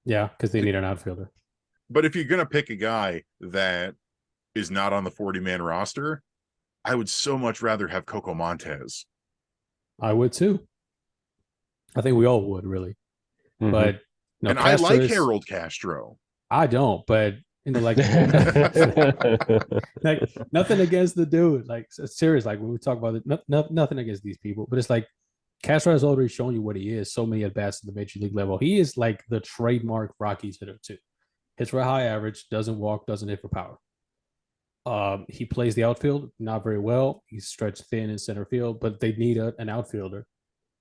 Yeah, because they need an outfielder. But if you're going to pick a guy that is not on the 40-man roster, I would so much rather have Coco Montez. I would too. I think we all would, really. Mhm. But no, And Castro I like is, Harold Castro. I don't, but like nothing against the dude. Like serious, like when we talk about it, nothing against these people, but it's like Castro has already shown you what he is. So many at bats at the major league level. He is like the trademark Rockies hitter too. Hits for a high average, doesn't walk, doesn't hit for power. He plays the outfield not very well. He's stretched thin in center field, but they need an outfielder,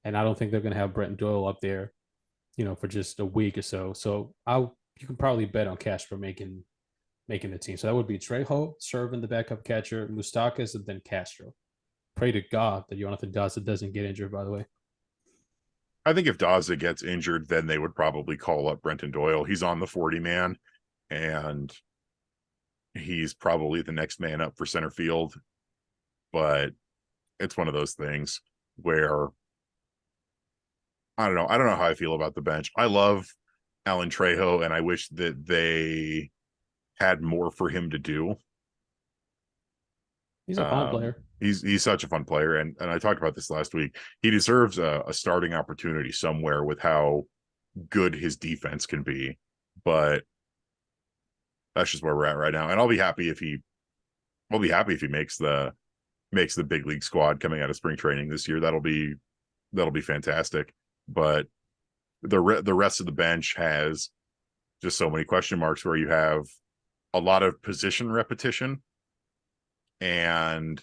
and I don't think they're going to have Brenton Doyle up there, for just a week or so. So you can probably bet on Castro making the team. So that would be Trejo, Servin the backup catcher, Moustakas, and then Castro. Pray to God that Jonathan Daza doesn't get injured, by the way. I think if Daza gets injured, then they would probably call up Brenton Doyle. He's on the 40-man, and he's probably the next man up for center field. But it's one of those things where I don't know. I don't know how I feel about the bench. I love Alan Trejo, and I wish that they had more for him to do. He's a fun player. He's such a fun player, and I talked about this last week. He deserves a starting opportunity somewhere with how good his defense can be, but that's just where we're at right now. And I'll be happy if he makes the big league squad coming out of spring training this year. That'll be fantastic. But the rest of the bench has just so many question marks, where you have a lot of position repetition, and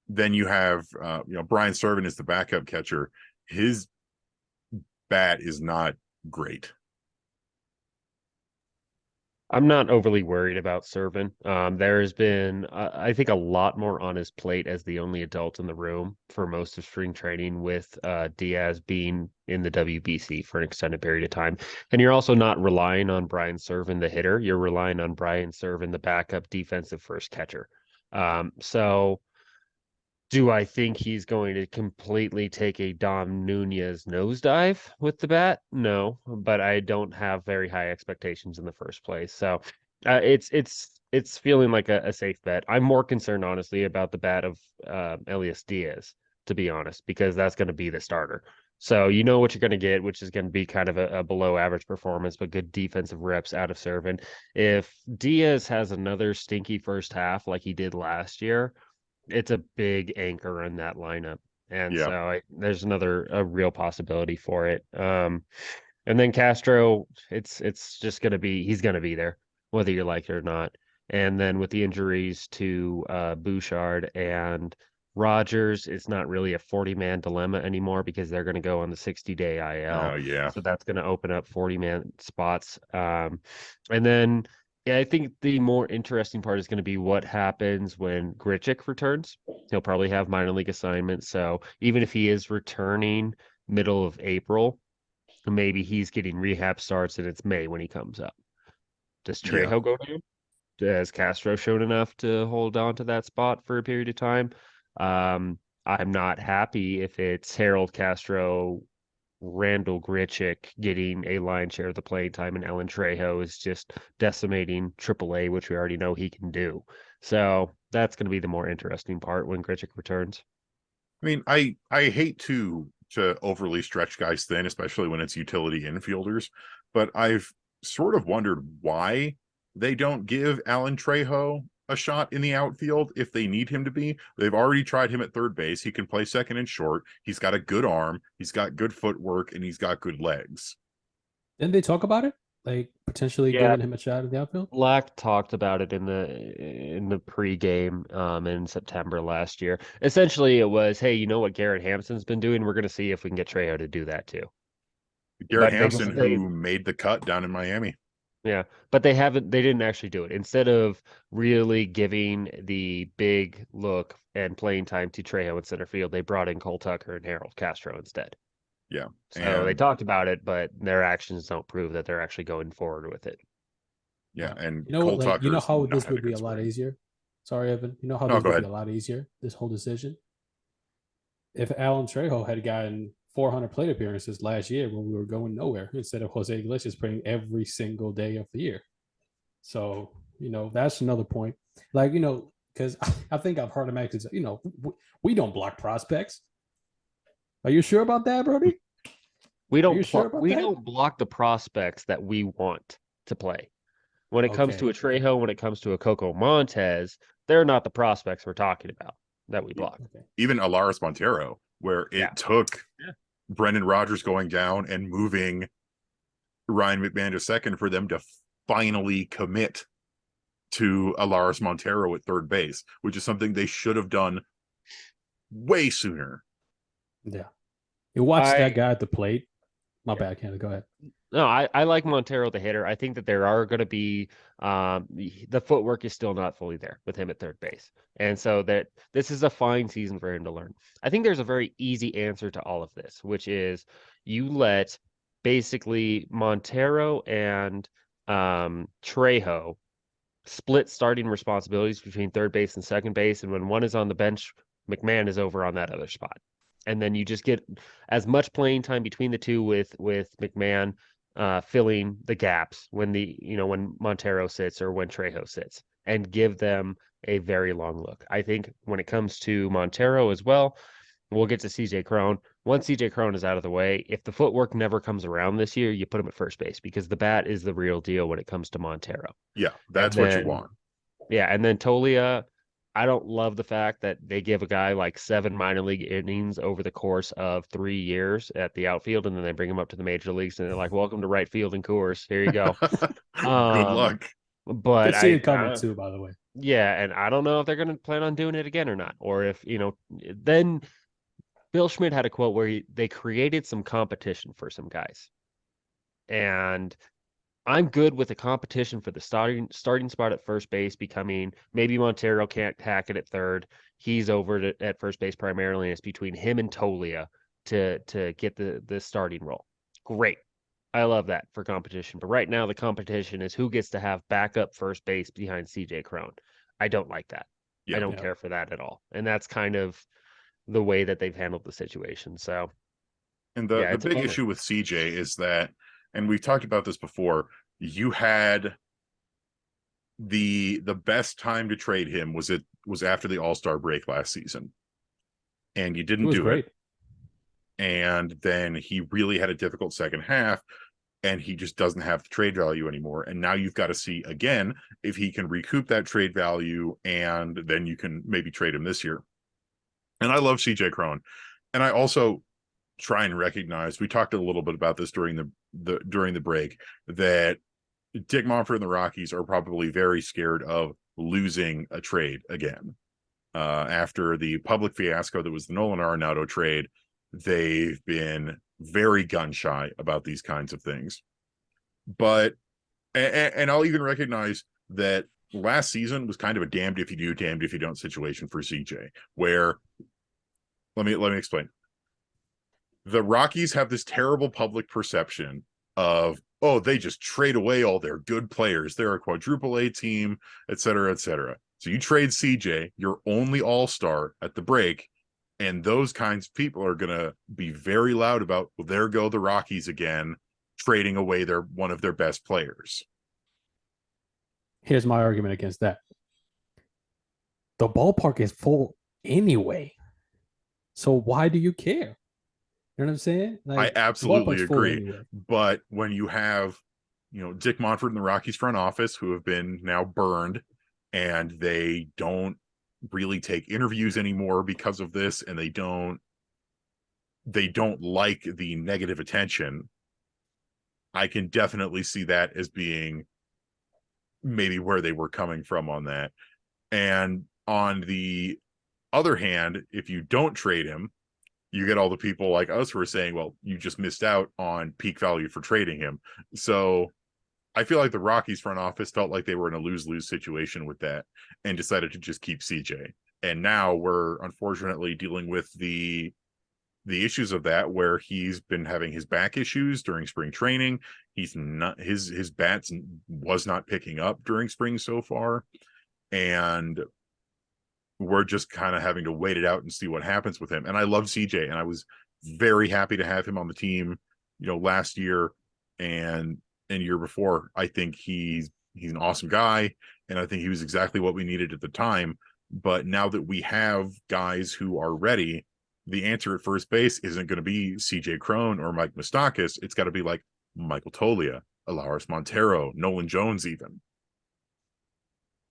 then you have Brian Servin is the backup catcher. His bat is not great. I'm not overly worried about Servin. There has been, I think, a lot more on his plate as the only adult in the room for most of spring training, with Diaz being in the WBC for an extended period of time. And you're also not relying on Brian Servin, the hitter. You're relying on Brian Servin, the backup defensive first catcher. So do I think he's going to completely take a Dom Nunez nosedive with the bat? No, but I don't have very high expectations in the first place. So it's feeling like a safe bet. I'm more concerned, honestly, about the bat of Elias Diaz, to be honest, because that's going to be the starter. So you know what you're going to get, which is going to be kind of a below average performance, but good defensive reps out of Servin. If Diaz has another stinky first half like he did last year, it's a big anchor in that lineup. And so there's a real possibility for it. And then Castro, it's just going to be, he's going to be there, whether you like it or not. And then with the injuries to Bouchard and Rogers, it's not really a 40-man dilemma anymore, because they're going to go on the 60-day IL. Oh, yeah. So that's going to open up 40-man spots. And then I think the more interesting part is going to be what happens when Grichuk returns. He'll probably have minor league assignments. So even if he is returning middle of April, maybe he's getting rehab starts and it's May when he comes up. Does Trejo go down? Has Castro shown enough to hold on to that spot for a period of time? I'm not happy if it's Harold Castro, Randall Grichuk getting a lion's share of the playing time, and Alan Trejo is just decimating AAA, which we already know he can do. So that's going to be the more interesting part when Grichuk returns. I mean, I hate to to overly stretch guys thin, especially when it's utility infielders. But I've sort of wondered why they don't give Alan Trejo a shot in the outfield if they need him to be. They've already tried him at third base. He can play second and short. He's got a good arm. He's got good footwork, and he's got good legs. Didn't they talk about it? Like potentially Yeah. giving him a shot in the outfield? Black talked about it in the pregame in September last year. Essentially, it was, hey, you know what Garrett Hampson's been doing? We're going to see if we can get Trejo to do that too. Garrett But they, Hampson, they who made the cut down in Miami. yeah, but they didn't actually do it. Instead of really giving the big look and playing time to Trejo in center field, they brought in Cole Tucker and Harold Castro instead. Yeah. So they talked about it, but their actions don't prove that they're actually going forward with it. Yeah, and you know Cole what? Like, you know Tucker's how not this had a would be good a lot spring. easier. Sorry, Evan. You know how No, this go would be ahead. a lot easier. This whole decision. If Alan Trejo had gotten 400 plate appearances last year when we were going nowhere, instead of Jose Iglesias playing every single day of the year. So that's another point. Like because I think I've heard him actually say, we don't block prospects. Are you sure about that, Brody? We Are don't you sure about that? don't block the prospects that we want to play. When it comes to a Trejo, when it comes to a Coco Montez, they're not the prospects we're talking about that we block. Okay. Even Alaris Montero, where it took Brendan Rodgers going down and moving Ryan McMahon to second for them to finally commit to Alaris Montero at third base, which is something they should have done way sooner. Yeah. You watch that guy at the plate. My bad, Kenneth. Go ahead. No, I like Montero, the hitter. I think that there are going to be the footwork is still not fully there with him at third base. And so that this is a fine season for him to learn. I think there's a very easy answer to all of this, which is you let basically Montero and Trejo split starting responsibilities between third base and second base. And when one is on the bench, McMahon is over on that other spot. And then you just get as much playing time between the two with McMahon filling the gaps when when Montero sits or when Trejo sits, and give them a very long look. I think when it comes to Montero as well, we'll get to CJ Cron. Once CJ Cron is out of the way, if the footwork never comes around this year, you put him at first base because the bat is the real deal when it comes to Montero. Yeah, that's what you want. Yeah, and then Tolia, I don't love the fact that they give a guy like 7 minor league innings over the course of 3 years at the outfield, and then they bring him up to the major leagues, and they're like, "Welcome to right field and Coors. Here you go." Good luck. But Could see it coming too, by the way. Yeah, and I don't know if they're going to plan on doing it again or not, or if then Bill Schmidt had a quote where they created some competition for some guys, and I'm good with a competition for the starting spot at first base becoming maybe Montero can't hack it at third. He's over at first base primarily, and it's between him and Tolia to get the starting role. Great. I love that for competition. But right now the competition is who gets to have backup first base behind CJ Cron. I don't like that. I don't care for that at all. And that's kind of the way that they've handled the situation. So and the big issue with CJ is that, and we've talked about this before, you had the best time to trade him was after the All-Star break last season. And you didn't do it. And then he really had a difficult second half, and he just doesn't have the trade value anymore. And now you've got to see again if he can recoup that trade value, and then you can maybe trade him this year. And I love CJ Cron. And I also try and recognize, we talked a little bit about this during the break, that Dick Monfort and the Rockies are probably very scared of losing a trade again. After the public fiasco that was the Nolan Arenado trade, they've been very gun shy about these kinds of things. But and I'll even recognize that last season was kind of a damned if you do, damned if you don't situation for CJ, where let me explain. The Rockies have this terrible public perception of, oh, they just trade away all their good players. They're a quadruple A team, et cetera, et cetera. So you trade CJ, your only all-star at the break, and those kinds of people are going to be very loud about, well, there go the Rockies again, trading away one of their best players. Here's my argument against that. The ballpark is full anyway. So why do you care? You know what I'm saying? I Like the absolutely ballpark's full agree. anyway. But when you have, Dick Monfort in the Rockies front office who have been now burned and they don't really take interviews anymore because of this, and they don't like the negative attention, I can definitely see that as being maybe where they were coming from on that. And on the other hand, if you don't trade him, you get all the people like us who are saying, well, you just missed out on peak value for trading him. So I feel like the Rockies front office felt like they were in a lose-lose situation with that and decided to just keep CJ. And now we're unfortunately dealing with the issues of that, where he's been having his back issues during spring training. He's not his bats was not picking up during spring so far, and we're just kind of having to wait it out and see what happens with him. And I love CJ, and I was very happy to have him on the team, last year and year before. I think he's an awesome guy, and I think he was exactly what we needed at the time. But now that we have guys who are ready, the answer at first base isn't going to be CJ Cron or Mike Moustakas. It's got to be like Michael Toglia, Alaris Montero, Nolan Jones, even.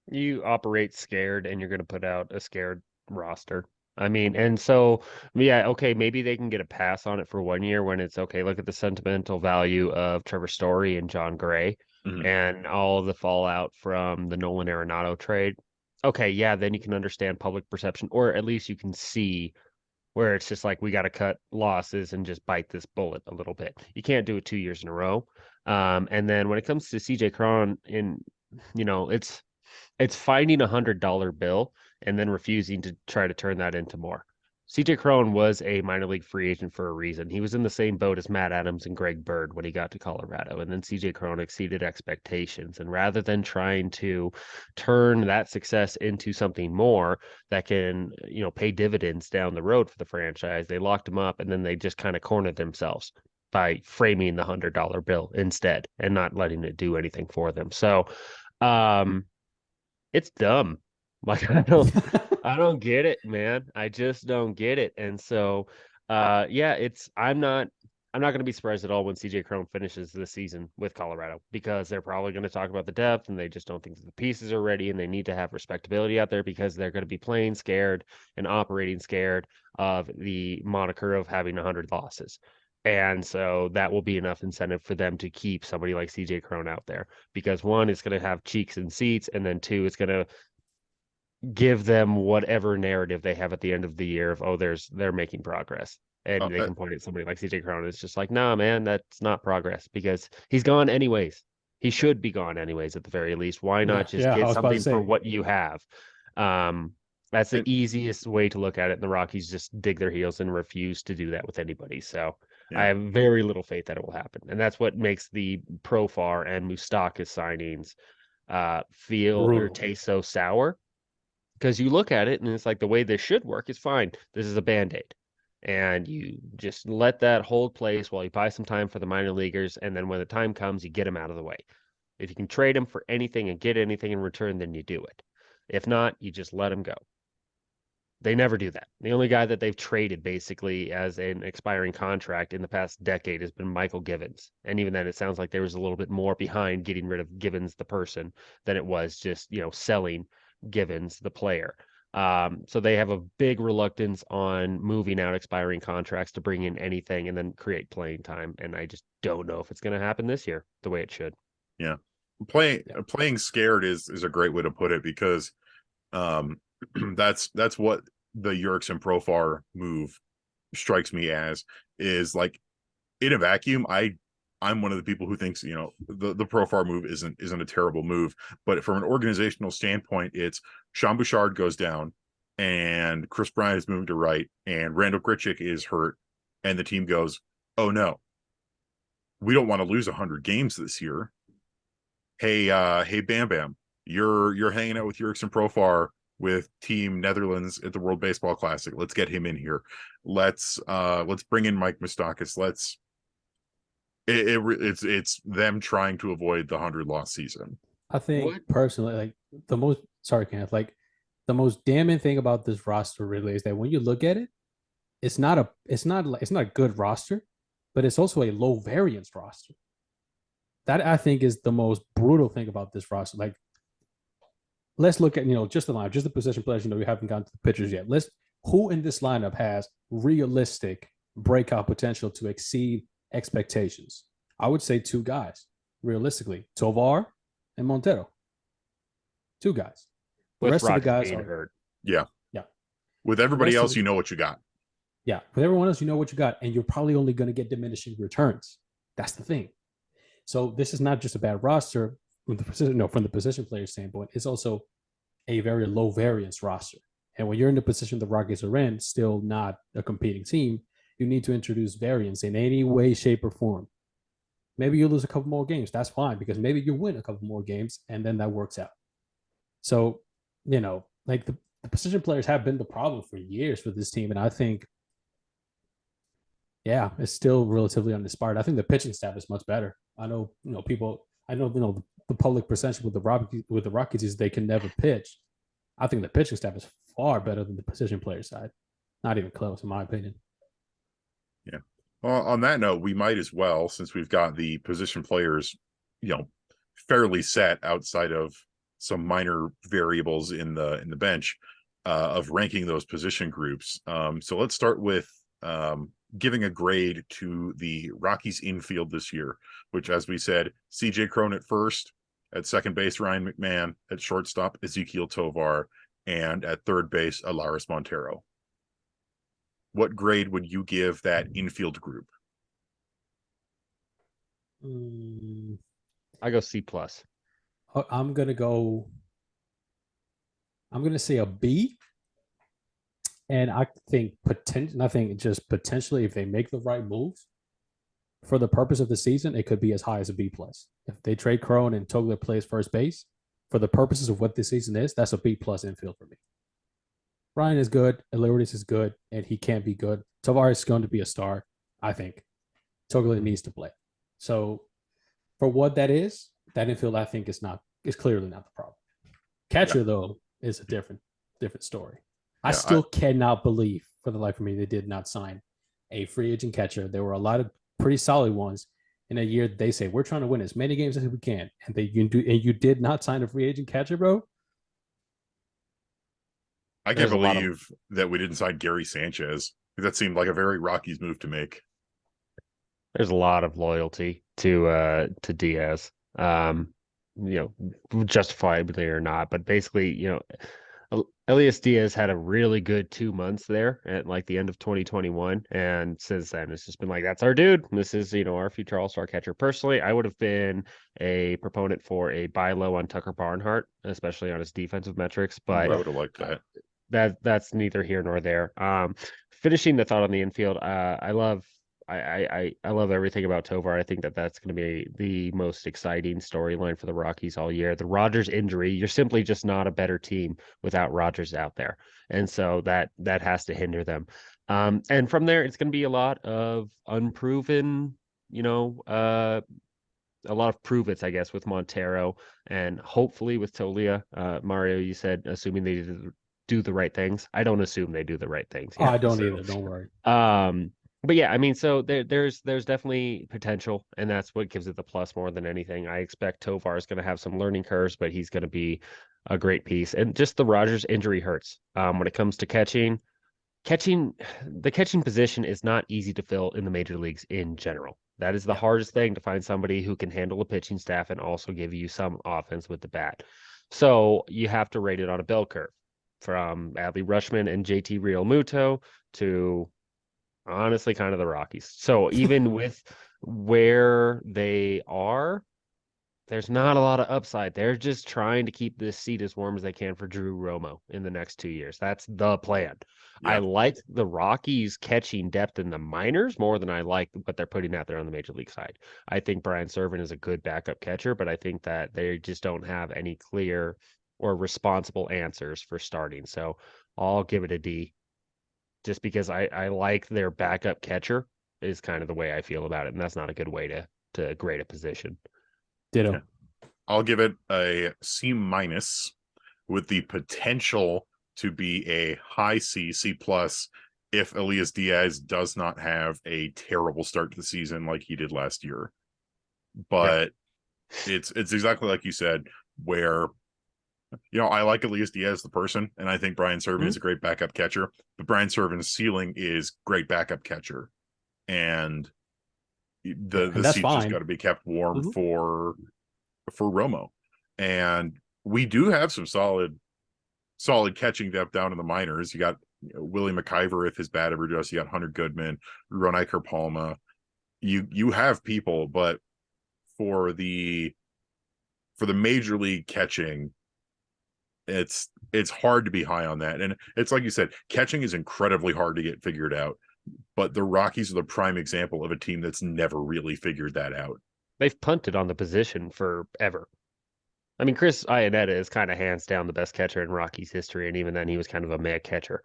You operate scared and you're going to put out a scared roster. I mean, and so, yeah, okay, maybe they can get a pass on it for 1 year when it's okay. Look at the sentimental value of Trevor Story and John Gray and all of the fallout from the Nolan Arenado trade. Okay, yeah, then you can understand public perception, or at least you can see where it's just like we got to cut losses and just bite this bullet a little bit. You can't do it 2 years in a row. And then when it comes to CJ Cron, it's finding $100 bill and then refusing to try to turn that into more. CJ Cron was a minor league free agent for a reason. He was in the same boat as Matt Adams and Greg Bird when he got to Colorado. And then CJ Cron exceeded expectations. And rather than trying to turn that success into something more that can, pay dividends down the road for the franchise, they locked him up and then they just kind of cornered themselves by framing the $100 bill instead and not letting it do anything for them. So, it's dumb. Like I don't get it, man. I just don't get it. And so yeah, I'm not going to be surprised at all when CJ Cron finishes the season with Colorado, because they're probably going to talk about the depth and they just don't think that the pieces are ready, and they need to have respectability out there because they're going to be playing scared and operating scared of the moniker of having 100 losses. And so that will be enough incentive for them to keep somebody like CJ Cron out there, because one, it's going to have cheeks and seats, and then two, it's going to give them whatever narrative they have at the end of the year of, oh, they're making progress. And they can point at somebody like CJ Cron. It's just like, nah, man, that's not progress, because he's gone anyways. He should be gone anyways at the very least. Why not just Yeah, I get was about to something for say. what you have? That's the And, easiest way to look at it. And the Rockies just dig their heels and refuse to do that with anybody. So I yeah. have very little faith that it will happen. And that's what makes the Profar and Moustakas signings feel or Brutal. taste so sour, because you look at it and it's like the way this should work is fine. This is a band-aid. And you just let that hold place while you buy some time for the minor leaguers. And then when the time comes, you get them out of the way. If you can trade them for anything and get anything in return, then you do it. If not, you just let them go. They never do that. The only guy that they've traded basically as an expiring contract in the past decade has been Michael Givens. And even then, it sounds like there was a little bit more behind getting rid of Givens, the person, than it was just, selling Givens, the player. So they have a big reluctance on moving out expiring contracts to bring in anything and then create playing time. And I just don't know if it's going to happen this year the way it should. Yeah. Playing scared is a great way to put it, because that's what the Yerkes and Profar move strikes me as, is like, in a vacuum, I'm one of the people who thinks, the Profar move isn't a terrible move, but from an organizational standpoint, it's Sean Bouchard goes down and Chris Bryant is moving to right and Randall Grichuk is hurt, and the team goes, oh no, we don't want to lose 100 games this year. Hey, Bam Bam, you're hanging out with Yerkes and Profar with Team Netherlands at the World Baseball Classic. Let's get him in here. Let's bring in Mike Moustakas. It's them trying to avoid the 100-loss season. I think personally, like Kenneth, like the most damning thing about this roster really is that when you look at it, it's not a good roster, but it's also a low variance roster. That I think is the most brutal thing about this roster. Like, let's look at just the line, just the position players. We haven't gotten to the pitchers yet. Who in this lineup has realistic breakout potential to exceed expectations? I would say two guys, realistically, Tovar and Montero. Two guys. The with rest of the Rockies guys being are hurt. Yeah. yeah. With The everybody rest of else, you know what you got. yeah. With everyone else, you know what you got, and you're probably only going to get diminishing returns. That's the thing. So this is not just a bad roster from the position player standpoint. It's also a very low variance roster. And when you're in the position the Rockies are in, still not a competing team, you need to introduce variance in any way, shape, or form. Maybe you lose a couple more games. That's fine, because maybe you win a couple more games and then that works out. So, like the position players have been the problem for years for this team. And I think, yeah, it's still relatively uninspired. I think the pitching staff is much better. I know, people, I know, the public perception with the Rockies is they can never pitch. I think the pitching staff is far better than the position player side. Not even close, in my opinion. Yeah. Well, on that note, we might as well, since we've got the position players, fairly set outside of some minor variables in the bench, of ranking those position groups. So let's start with giving a grade to the Rockies infield this year, which, as we said, CJ Cron at first, at second base, Ryan McMahon, at shortstop, Ezequiel Tovar, and at third base, Alaris Montero. What grade would you give that infield group? I go C plus. I'm gonna say a B. And I think just potentially, if they make the right moves for the purpose of the season, it could be as high as a B plus. If they trade Crone and Togler plays first base, for the purposes of what this season is, that's a B plus infield for me. Ryan is good, Lourdes is good, and he can be good. Tavares is going to be a star, I think. Togler needs to play. So for what that is, that infield I think is clearly not the problem. Catcher though is a different story. I still cannot believe for the life of me they did not sign a free agent catcher. There were a lot of pretty solid ones in a year. They say we're trying to win as many games as we can, and you did not sign a free agent catcher, bro. I can't believe that we didn't sign Gary Sanchez. That seemed like a very Rockies move to make. There's a lot of loyalty to Diaz. Justifiably or not, but basically, Elias Diaz had a really good 2 months there at like the end of 2021. And since then, it's just been like, that's our dude. This is, our future all-star catcher. Personally, I would have been a proponent for a buy low on Tucker Barnhart, especially on his defensive metrics. But I would have liked that. That's neither here nor there. Finishing the thought on the infield, I love everything about Tovar. I think that's going to be the most exciting storyline for the Rockies all year. The Rogers injury, you're simply just not a better team without Rogers out there. And so that has to hinder them. And from there, it's going to be a lot of unproven, a lot of prove-its, I guess, with Montero and hopefully with Tolia. Mario, you said, assuming they do the right things. I don't assume they do the right things. I don't either. Don't worry. But yeah, I mean, so there's definitely potential, and that's what gives it the plus more than anything. I expect Tovar is going to have some learning curves, but he's going to be a great piece. And just the Rogers injury hurts. When it comes to catching, the catching position is not easy to fill in the major leagues in general. That is the hardest thing, to find somebody who can handle a pitching staff and also give you some offense with the bat. So you have to rate it on a bell curve, from Adley Rutschman and JT Realmuto to honestly kind of the Rockies. So even with where they are, there's not a lot of upside. They're just trying to keep this seat as warm as they can for Drew Romo in the next 2 years. That's the plan. I like the Rockies catching depth in the minors more than I like what they're putting out there on the major league side. I think Brian Servant is a good backup catcher, but I think that they just don't have any clear or responsible answers for starting. So I'll give it a D, just because I like their backup catcher is kind of the way I feel about it. And that's not a good way to grade a position. Ditto. Yeah. I'll give it a C minus with the potential to be a high C plus if Elias Diaz does not have a terrible start to the season like he did last year. But it's exactly like you said, where I like Elias Diaz the person, and I think Brian Serven is a great backup catcher, but Brian Serven's ceiling is great backup catcher. And the that's seat's just fine. got to be kept warm for Romo. And we do have some solid catching depth down in the minors. You got Willie McIver if his bat ever does. You got Hunter Goodman, Ronai Palma. You have people, but for the major league catching, it's hard to be high on that. And it's like you said, catching is incredibly hard to get figured out. But the Rockies are the prime example of a team that's never really figured that out. They've punted on the position forever. I mean, Chris Iannetta is kind of hands down the best catcher in Rockies history, and even then he was kind of a meh catcher.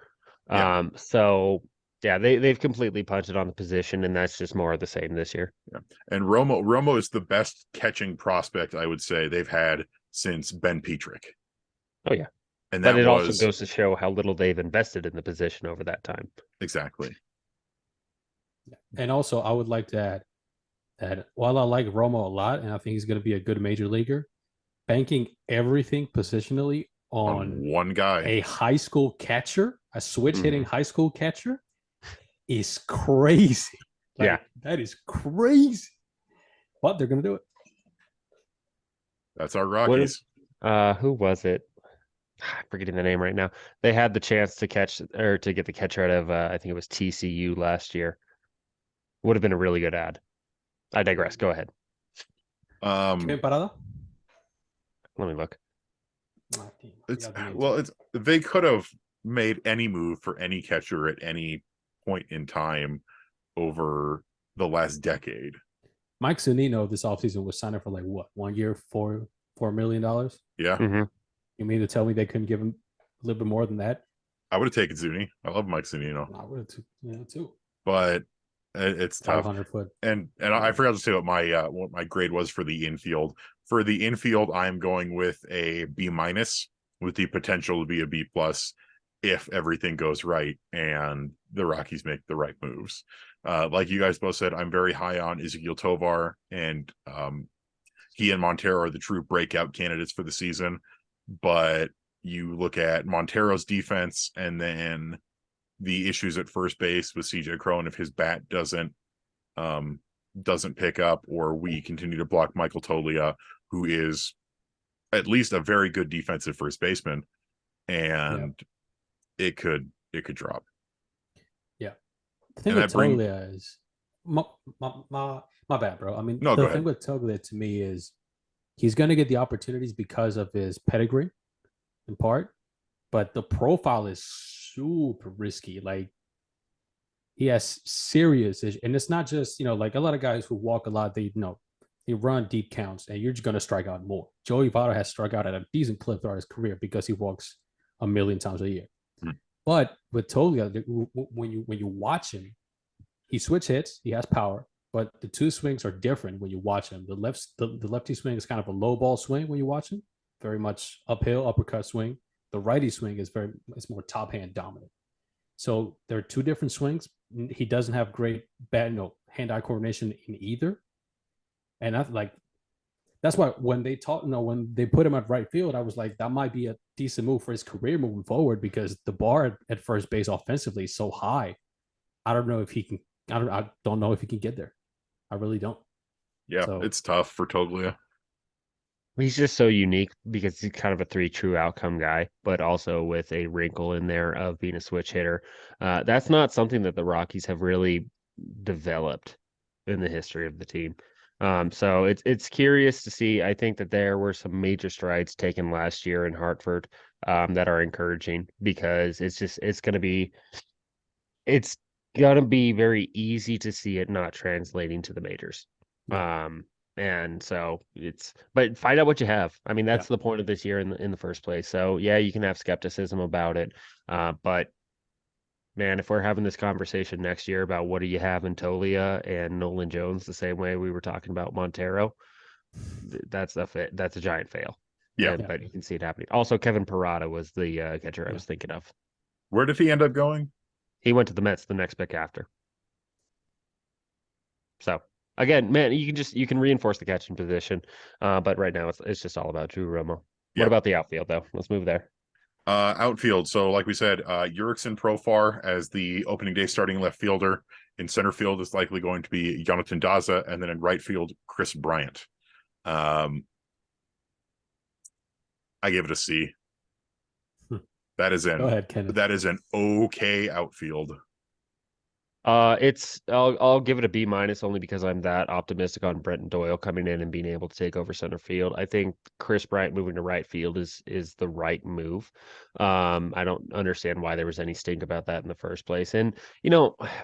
Yeah. So yeah, they've completely punted on the position, and that's just more of the same this year. Yeah. And Romo is the best catching prospect I would say they've had since Ben Petrick. Oh yeah. And but it also goes to show how little they've invested in the position over that time. Exactly. And also, I would like to add that while I like Romo a lot, and I think he's going to be a good major leaguer, banking everything positionally on one guy, a high school catcher, a switch hitting high school catcher, is crazy. That is crazy. But they're going to do it. That's our Rockies. Who was it? I'm forgetting the name right now. They had the chance to catch or to get the catcher out of I think it was TCU last year. Would have been a really good ad. I digress. Go ahead. Parada? Let me look. They could have made any move for any catcher at any point in time over the last decade. Mike Zunino this offseason was signing for 1 year, $4 million? Yeah. Mm-hmm. You mean to tell me they couldn't give him a little bit more than that? I would have taken Zuni. I love Mike Zunino. I would have too. But it's tough. 500 foot. And I forgot to say what my grade was for the infield. For the infield, I'm going with a B- with the potential to be a B+ if everything goes right and the Rockies make the right moves. Like you guys both said, I'm very high on Ezequiel Tovar, and he and Montero are the true breakout candidates for the season. But you look at Montero's defense and then the issues at first base with CJ Cron, if his bat doesn't pick up, or we continue to block Michael Toglia, who is at least a very good defensive first baseman, and it could drop. Yeah. The thing with Toglia is my bad, bro. I mean, the thing with Toglia to me is he's going to get the opportunities because of his pedigree in part, but the profile is super risky. Like, he has serious issues. And it's not just, like a lot of guys who walk a lot, they run deep counts and you're just going to strike out more. Joey Votto has struck out at a decent clip throughout his career because he walks a million times a year. But with Toglia, when you watch him, he switch hits, he has power, but the two swings are different when you watch him. The lefty swing is kind of a low ball swing when you watch him, very much uphill, uppercut swing. The righty swing is it's more top hand dominant. So there are two different swings. He doesn't have great hand-eye coordination in either. And that's why when they when they put him at right field, I was like, that might be a decent move for his career moving forward, because the bar at first base offensively is so high. I don't know if he can. I don't know if he can get there. I really don't. Yeah, it's tough for Toglia. He's just so unique because he's kind of a 3 true outcome guy, but also with a wrinkle in there of being a switch hitter. That's not something that the Rockies have really developed in the history of the team. So it's curious to see. I think that there were some major strides taken last year in Hartford that are encouraging, because it's going to be very easy to see it not translating to the majors. Yeah. And so but find out what you have. I mean, that's the point of this year in the first place. So yeah, you can have skepticism about it. But man, if we're having this conversation next year about what do you have in Toglia and Nolan Jones, the same way we were talking about Montero, that's a giant fail. Yeah. But you can see it happening. Also, Kevin Parada was the catcher I was thinking of. Where did he end up going? He went to the Mets the next pick after. So again, man, you can reinforce the catching position, but right now it's just all about Drew Romo. What Yeah. about the outfield though? Let's move there. Outfield. So, like we said, Jurickson Profar as the opening day starting left fielder. In center field is likely going to be Jonathan Daza, and then in right field, Chris Bryant. I give it a C. That is Go ahead, Kenneth. that is an okay outfield. I'll give it a B minus only because I'm that optimistic on Brenton Doyle coming in and being able to take over center field. I think Chris Bryant moving to right field is the right move. I don't understand why there was any stink about that in the first place. And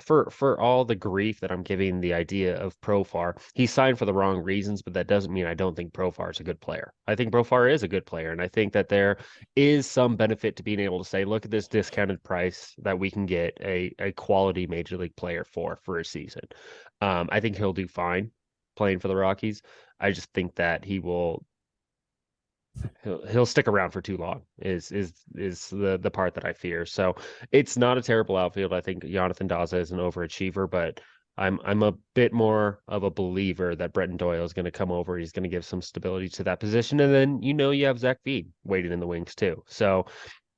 for all the grief that I'm giving the idea of Profar, he signed for the wrong reasons, but that doesn't mean I don't think Profar is a good player. I think Profar is a good player, and I think that there is some benefit to being able to say, look at this discounted price that we can get a quality major league player for a season. I think he'll do fine playing for the Rockies. I just think that he'll stick around for too long is the part that I fear. So it's not a terrible outfield. I think Jonathan Daza is an overachiever, but I'm a bit more of a believer that Brenton Doyle is going to come over. He's going to give some stability to that position, and then you have Zach Veed waiting in the wings too. So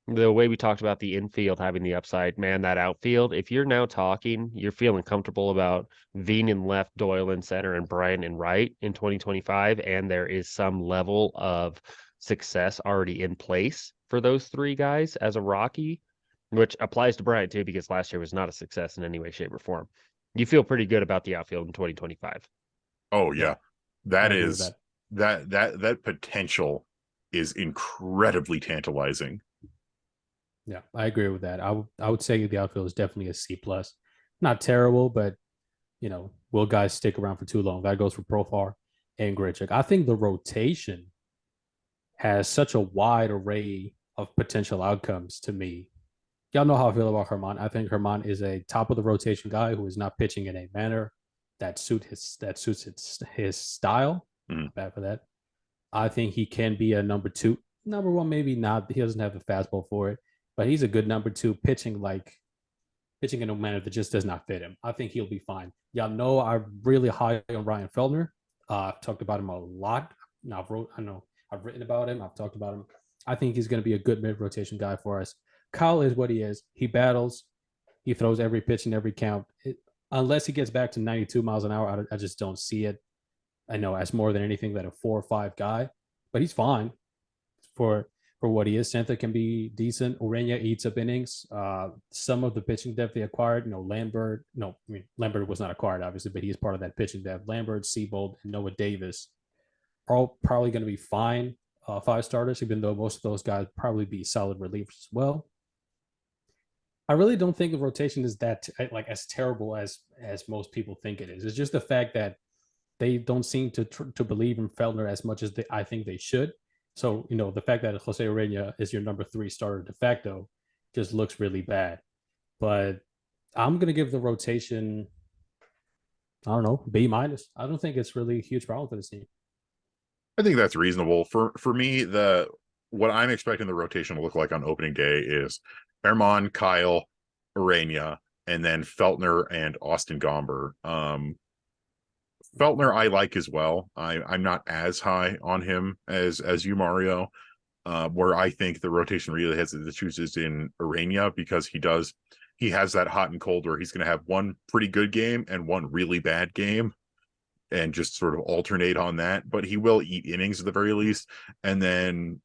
the way we talked about the infield having the upside, man, that outfield, if you're now talking, you're feeling comfortable about Veen in left, Doyle in center, and Bryant in right in 2025, and there is some level of success already in place for those three guys as a Rocky, which applies to Bryant too, because last year was not a success in any way, shape, or form. You feel pretty good about the outfield in 2025. Oh yeah, that I agree with is that. that potential is incredibly tantalizing. Yeah, I agree with that. I would say the outfield is definitely a C plus. Not terrible, but will guys stick around for too long? That goes for Profar and Grichuk. I think the rotation has such a wide array of potential outcomes to me. Y'all know how I feel about Herman. I think Herman is a top of the rotation guy who is not pitching in a manner that suits his style. Mhm. Not bad for that. I think he can be a number two. Number one, maybe not. He doesn't have the fastball for it, but he's a good number two, pitching in a manner that just does not fit him. I think he'll be fine. Y'all know I'm really high on Ryan Feldner. I've talked about him a lot. Now I've written about him. I've talked about him. I think he's going to be a good mid rotation guy for us. Kyle is what he is. He battles. He throws every pitch in every count. Unless he gets back to 92 miles an hour, I just don't see it. I know as more than anything that a 4 or 5 guy, but he's fine for what he is. Santa can be decent. Urena eats up innings. Some of the pitching depth they acquired, Lambert. No, I mean Lambert was not acquired, obviously, but he's part of that pitching depth. Lambert, Seabold, and Noah Davis are all probably going to be fine 5 starters, even though most of those guys probably be solid relievers as well. I really don't think the rotation is that as terrible as most people think it is. It's just the fact that they don't seem to believe in Feldner as much as I think they should. So, the fact that Jose Urena is your number 3 starter de facto just looks really bad. But I'm going to give the rotation, I don't know, B minus. I don't think it's really a huge problem for this team. I think that's reasonable. For me, what I'm expecting the rotation to look like on opening day is Herman, Kyle, Urena, and then Feltner and Austin Gomber. Feltner I like as well. I'm not as high on him as you, Mario. Where I think the rotation really has the chooses in Urena, because he has that hot and cold where he's going to have one pretty good game and one really bad game, and just sort of alternate on that. But he will eat innings at the very least. And then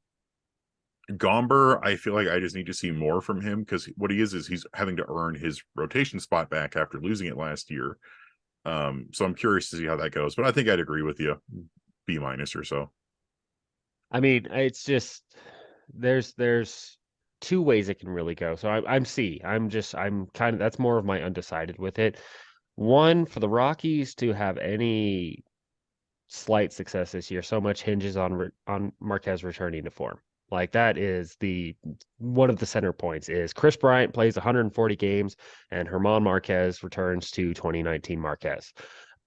Gomber, I feel like I just need to see more from him, because what he is he's having to earn his rotation spot back after losing it last year. So I'm curious to see how that goes, but I think I'd agree with you, B minus or so. I mean, it's just there's 2 ways it can really go. So I'm C. I'm kind of, that's more of my undecided with it. One, for the Rockies to have any slight success this year, so much hinges on Marquez returning to form. Like, that is one of the center points is Chris Bryant plays 140 games and Herman Marquez returns to 2019 Marquez.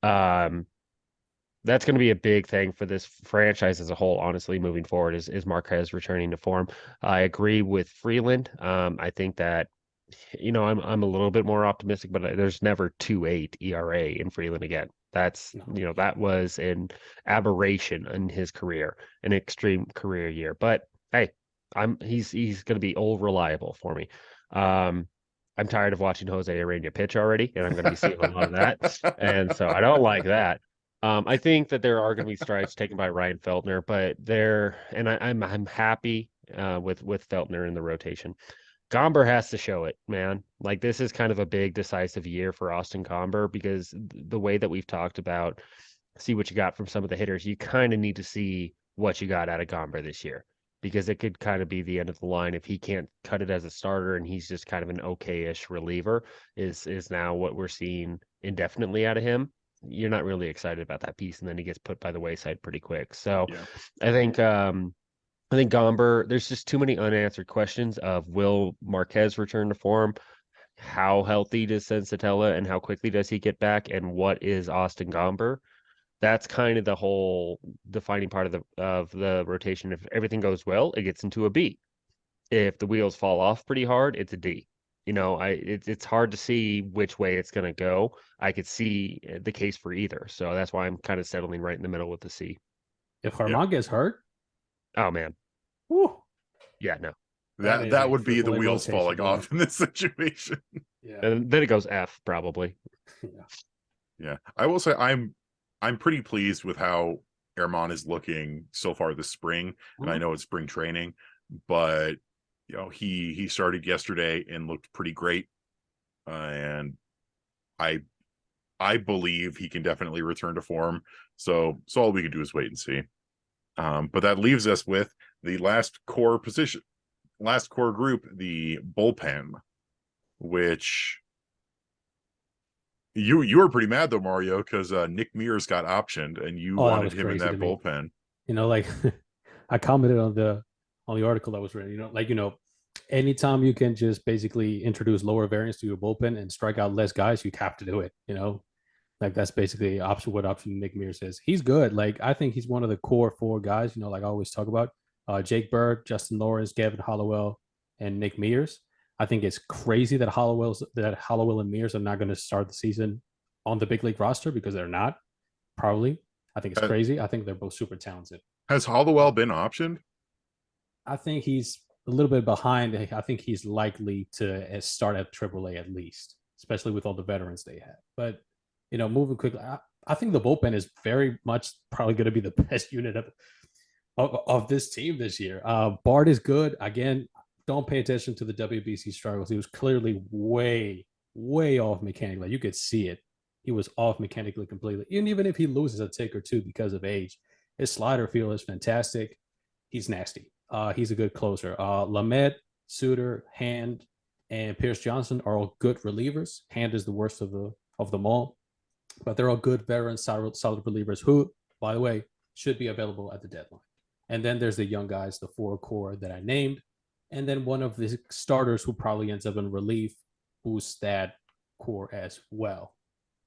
That's going to be a big thing for this franchise as a whole, honestly, moving forward, is Marquez returning to form. I agree with Freeland. I think that I'm a little bit more optimistic, but there's never 2.8 ERA in Freeland again. That's No. that was an aberration in his career, an extreme career year. But hey, he's going to be all reliable for me. I'm tired of watching Jose Arena pitch already, and I'm going to be seeing a lot of that, and so I don't like that. I think that there are going to be strides taken by Ryan Feltner, but I'm happy with Feltner in the rotation. Gomber has to show it, man. Like this is kind of a big decisive year for Austin Gomber because the way that we've talked about see what you got from some of the hitters, you kind of need to see what you got out of Gomber this year because it could kind of be the end of the line if he can't cut it as a starter and he's just kind of an okay-ish reliever is now what we're seeing indefinitely out of him. You're not really excited about that piece, and then he gets put by the wayside pretty quick. So Yeah. I think Gomber, there's just too many unanswered questions of will Marquez return to form? How healthy does Sensatella and how quickly does he get back? And what is Austin Gomber? That's kind of the whole defining part of the rotation. If everything goes well, it gets into a B. If the wheels fall off pretty hard, it's a D. It's hard to see which way it's going to go. I could see the case for either, so that's why I'm kind of settling right in the middle with the C. If Yeah. Harmon gets hurt, Oh man, whew, yeah, no. is That a would be the AAA wheels rotation, falling buddy. off in this situation. Yeah. And then it goes F probably. Yeah. Yeah. I will say I'm pretty pleased with how Herman is looking so far this spring. And I know it's spring training, but he started yesterday and looked pretty great. And I believe he can definitely return to form. So all we can do is wait and see. But that leaves us with the last core group, the bullpen, which you were pretty mad though, Mario, because Nick Mears got optioned and you Oh, that wanted was him in crazy to that me. bullpen. Like I commented on the article that was written. Anytime you can just basically introduce lower variance to your bullpen and strike out less guys, you have to do it. Like that's basically what option Nick Mears is. He's good. Like I think he's one of the core four guys. Like I always talk about Jake Bird, Justin Lawrence, Gavin Hollowell, and Nick Mears. I think it's crazy that Hollowell and Mears are not going to start the season on the big league roster because they're not. Probably. I think it's Uh, crazy. I think they're both super talented. Has Hollowell been optioned? I think he's a little bit behind. I think he's likely to start at AAA at least, especially with all the veterans they have. But moving quickly, I think the bullpen is very much probably going to be the best unit of this team this year. Bart is good. Again, don't pay attention to the WBC struggles. He was clearly way, way off mechanically. You could see it. He was off mechanically completely. And even if he loses a tick or two because of age, his slider feel is fantastic. He's nasty. He's a good closer. Lamet, Suter, Hand, and Pierce Johnson are all good relievers. Hand is the worst of them all, but they're all good veteran solid relievers who, by the way, should be available at the deadline. And then there's the young guys, the four core that I named, and then one of the starters who probably ends up in relief, who's that core as well.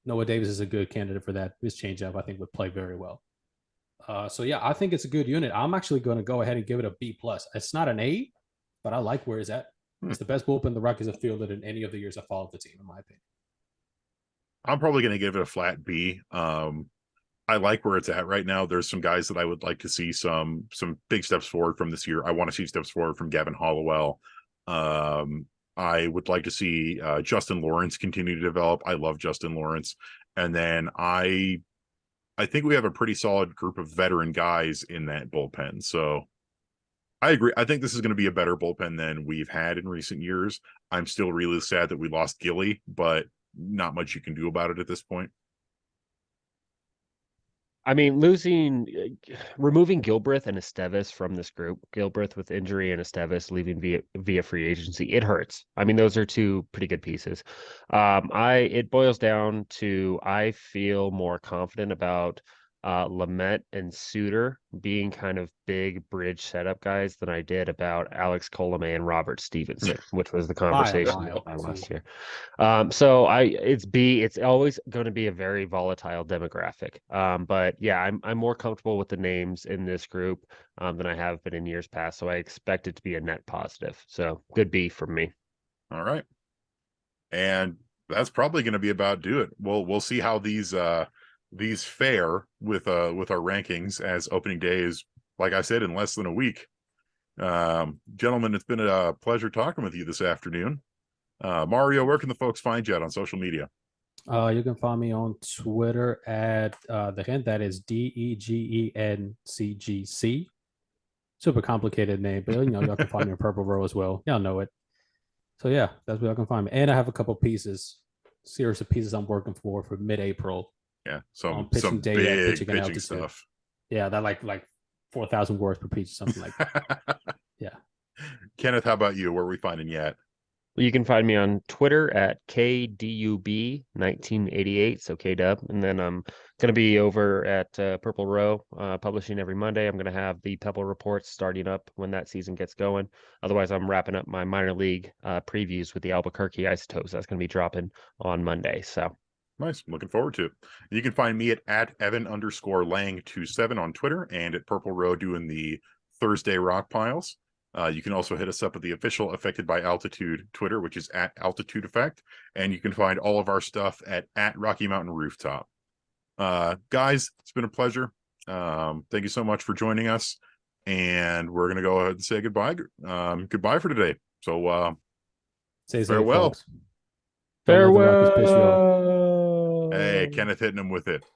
Noah Davis is a good candidate for that. His changeup, I think, would play very well. So yeah, I think it's a good unit. I'm actually going to go ahead and give it a B plus. It's not an A, but I like where it's at. It's the best bullpen the Rockies have fielded in any of the years I followed the team, in my opinion. I'm probably going to give it a flat B. I like where it's at right now. There's some guys that I would like to see some big steps forward from this year. I want to see steps forward from Gavin Hollowell. I would like to see Justin Lawrence continue to develop. I love Justin Lawrence. And then I think we have a pretty solid group of veteran guys in that bullpen. So I agree. I think this is going to be a better bullpen than we've had in recent years. I'm still really sad that we lost Gilly, but not much you can do about it at this point. I mean, removing Gilbreth and Esteves from this group, Gilbreth with injury and Esteves leaving via free agency, it hurts. I mean, those are two pretty good pieces. It boils down to I feel more confident about Lamet and Suter being kind of big bridge setup guys than I did about Alex Colomé and Robert Stevenson, which was the conversation last year. So it's B. It's always going to be a very volatile demographic. But yeah, I'm more comfortable with the names in this group than I have been in years past. So I expect it to be a net positive. So good B from me. All right. And that's probably going to be about do it. We'll see how these fare with our rankings, as opening day is, like I said, in less than a week. Gentlemen, it's been a pleasure talking with you this afternoon. Mario, where can the folks find you at on social media? You can find me on Twitter at the hint that is DEGENCGC. Super complicated name, but y'all can find me on Purple Row as well. Y'all know it. So yeah, that's where y'all can find me. And I have a couple pieces, series of pieces I'm working for mid-April. Yeah, some pitching data, big pitching pitching stuff. Yeah, that like 4,000 words per piece, something like that. Yeah. Kenneth, how about you? Where are we finding you at? You can find me on Twitter at KDUB1988, so KDub. And then I'm going to be over at Purple Row publishing every Monday. I'm going to have the Pebble reports starting up when that season gets going. Otherwise, I'm wrapping up my minor league previews with the Albuquerque Isotopes. That's going to be dropping on Monday. So nice. I'm looking forward to it. You can find me at Evan_Lang27 on Twitter, and at Purple Row doing the Thursday rock piles. You can also hit us up at the official Affected by Altitude Twitter, which is at Altitude Effect. And you can find all of our stuff at Rocky Mountain Rooftop. Guys, it's been a pleasure. Thank you so much for joining us. And we're going to go ahead and say goodbye. Goodbye for today. So Say farewell. Farewell. Hey, Kenneth hitting him with it.